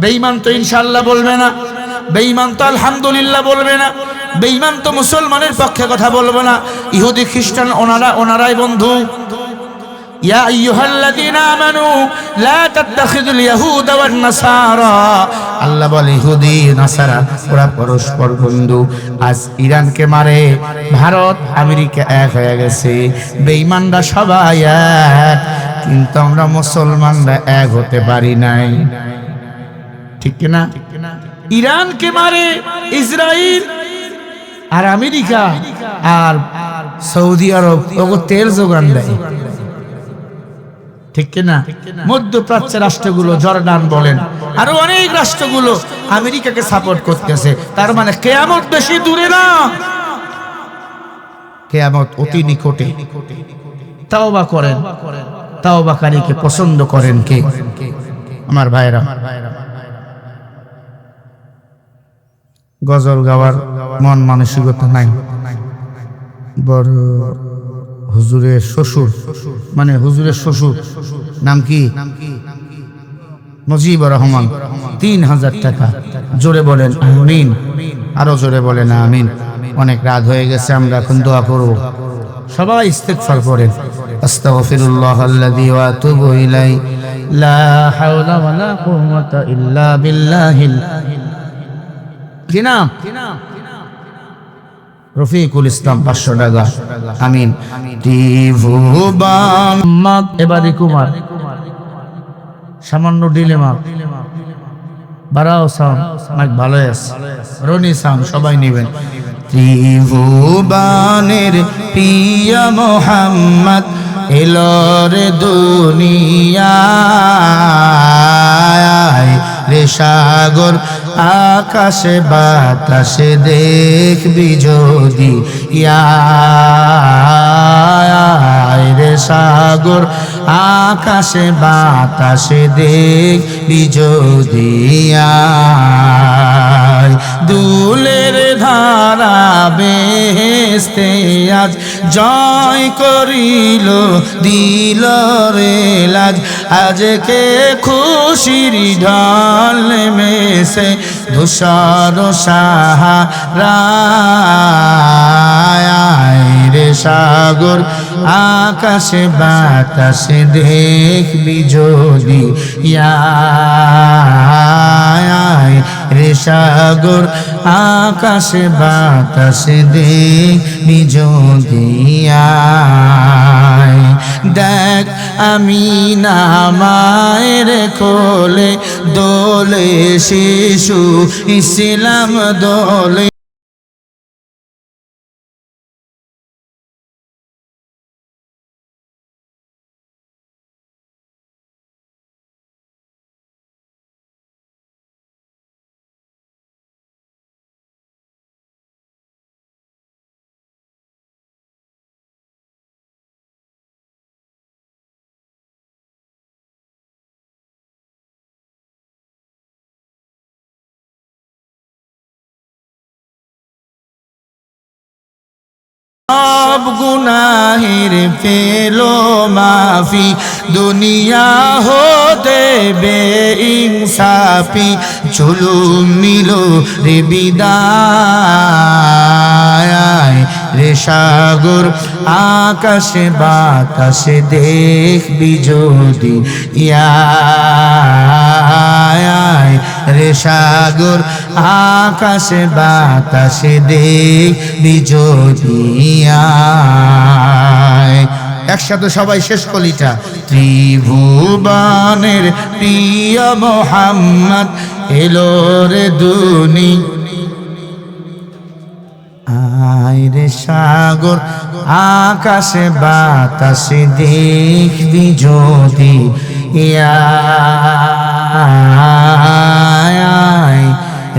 বেঈমান তো ইনশাআল্লাহ বলবে না, বেঈমান তো আলহামদুলিল্লাহ বলবে না, বেঈমান তো মুসলমানের পক্ষে কথা বলবে না। ইহুদি খ্রিস্টান ওনারাই বন্ধু। ইয়া আইয়ুহাল্লাযীনা আমানু লা তাত্তাখিযুল ইয়াহুদা ওয়ান নাসারা। আল্লাহ বলে ইহুদি নাসারা ওরা পরস্পর বন্ধু। আজ ইরানকে মারে ভারত আমেরিকা এক হয়ে গেছে, বেঈমানরা সবাই এক, কিন্তু আমরা মুসলমানরা এক হতে পারি নাই। ঠিক না? ইরানকে মারে ইসরায়েল আর আমেরিকা আর সৌদি আরব, ওগো তেল যোগান দেয়। ঠিক না? মধ্যপ্রাচ্যের রাষ্ট্রগুলো, জর্ডান বলেন, আরো অনেক রাষ্ট্রগুলো আমেরিকাকে সাপোর্ট করতেছে। তার মানে কিয়ামত বেশি দূরে না, কিয়ামত অতি নিকটে। তাওবা করেন, তাওবাকারীকে পছন্দ করেন কে? আমার ভাইরা, গজল গাওয়ার মন মানসিকতা নাই। বড় হুজুরের শ্বশুর, মানে হুজুরের শ্বশুর নাম কি? মুজিবুর রহমান, 3000 টাকা। জোরে বলেন আমিন, আরো জোরে বলেন আমিন। অনেক রাত হয়ে গেছে, আমরা এখন দোয়া করব। সবাই ইস্তেগফার করেন। আস্তাগফিরুল্লাহাল্লাযী ওয়া আতুবু ইলাইহি লা হাওলা ওয়ালা কুওয়াতা ইল্লা বিল্লাহিল জিনাম রফিকুল ইসলাম 500 টাকা। আমিন। ত্রিভুবন এবারে কুমার সামান্য ডিলেমা বাড়াও সাউন্ড মাইক ভালো আছে, রনি সাউন্ড সবাই নেবেন। ত্রিভুবনের প্রিয় মোহাম্মদ এলোর দুনিয়ায় রে সাগর আকাশে বাতাসে দেখবি যদি রে সাগর আকাশে বাতাসে দেখবি যদি দুলের ধারা বেহেশতে আজ জয় করিল দিল রে লাজ, আজকে খুশির ঢল নেমেছে ধূসর সাহারায় রে সাগর আকাশে বাতাসে দেখবি যদি রে সাগর আকাশে বাতাসে দেখবি যদি দেখ আমি না মায়ের কোলে দোলে শিশু ইসলাম দোলে সব গুনাহের ফেলো মাফি দুনিয়া হতে বেইনসাফি চলুন নিল রে বিদায় রে সাগর আকাশে বাতাসে দেখবি যদি রে সাগর আকাশে বাতাসে দেখবি যদি একসাথে সবাই শেষ কলিটা। ত্রিভুবনের প্রিয় মোহাম্মদ এলো রে দুনি রে সাগর আকাশে বাতাসে দেখবি যদি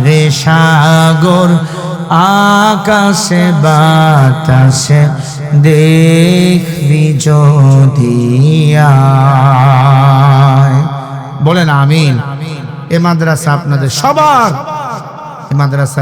রে সাগর আকাশে বাতাসে দেখবি যদি বলেন আমিন। এ মাদ্রাসা আপনাদের সবার, এ মাদ্রাসা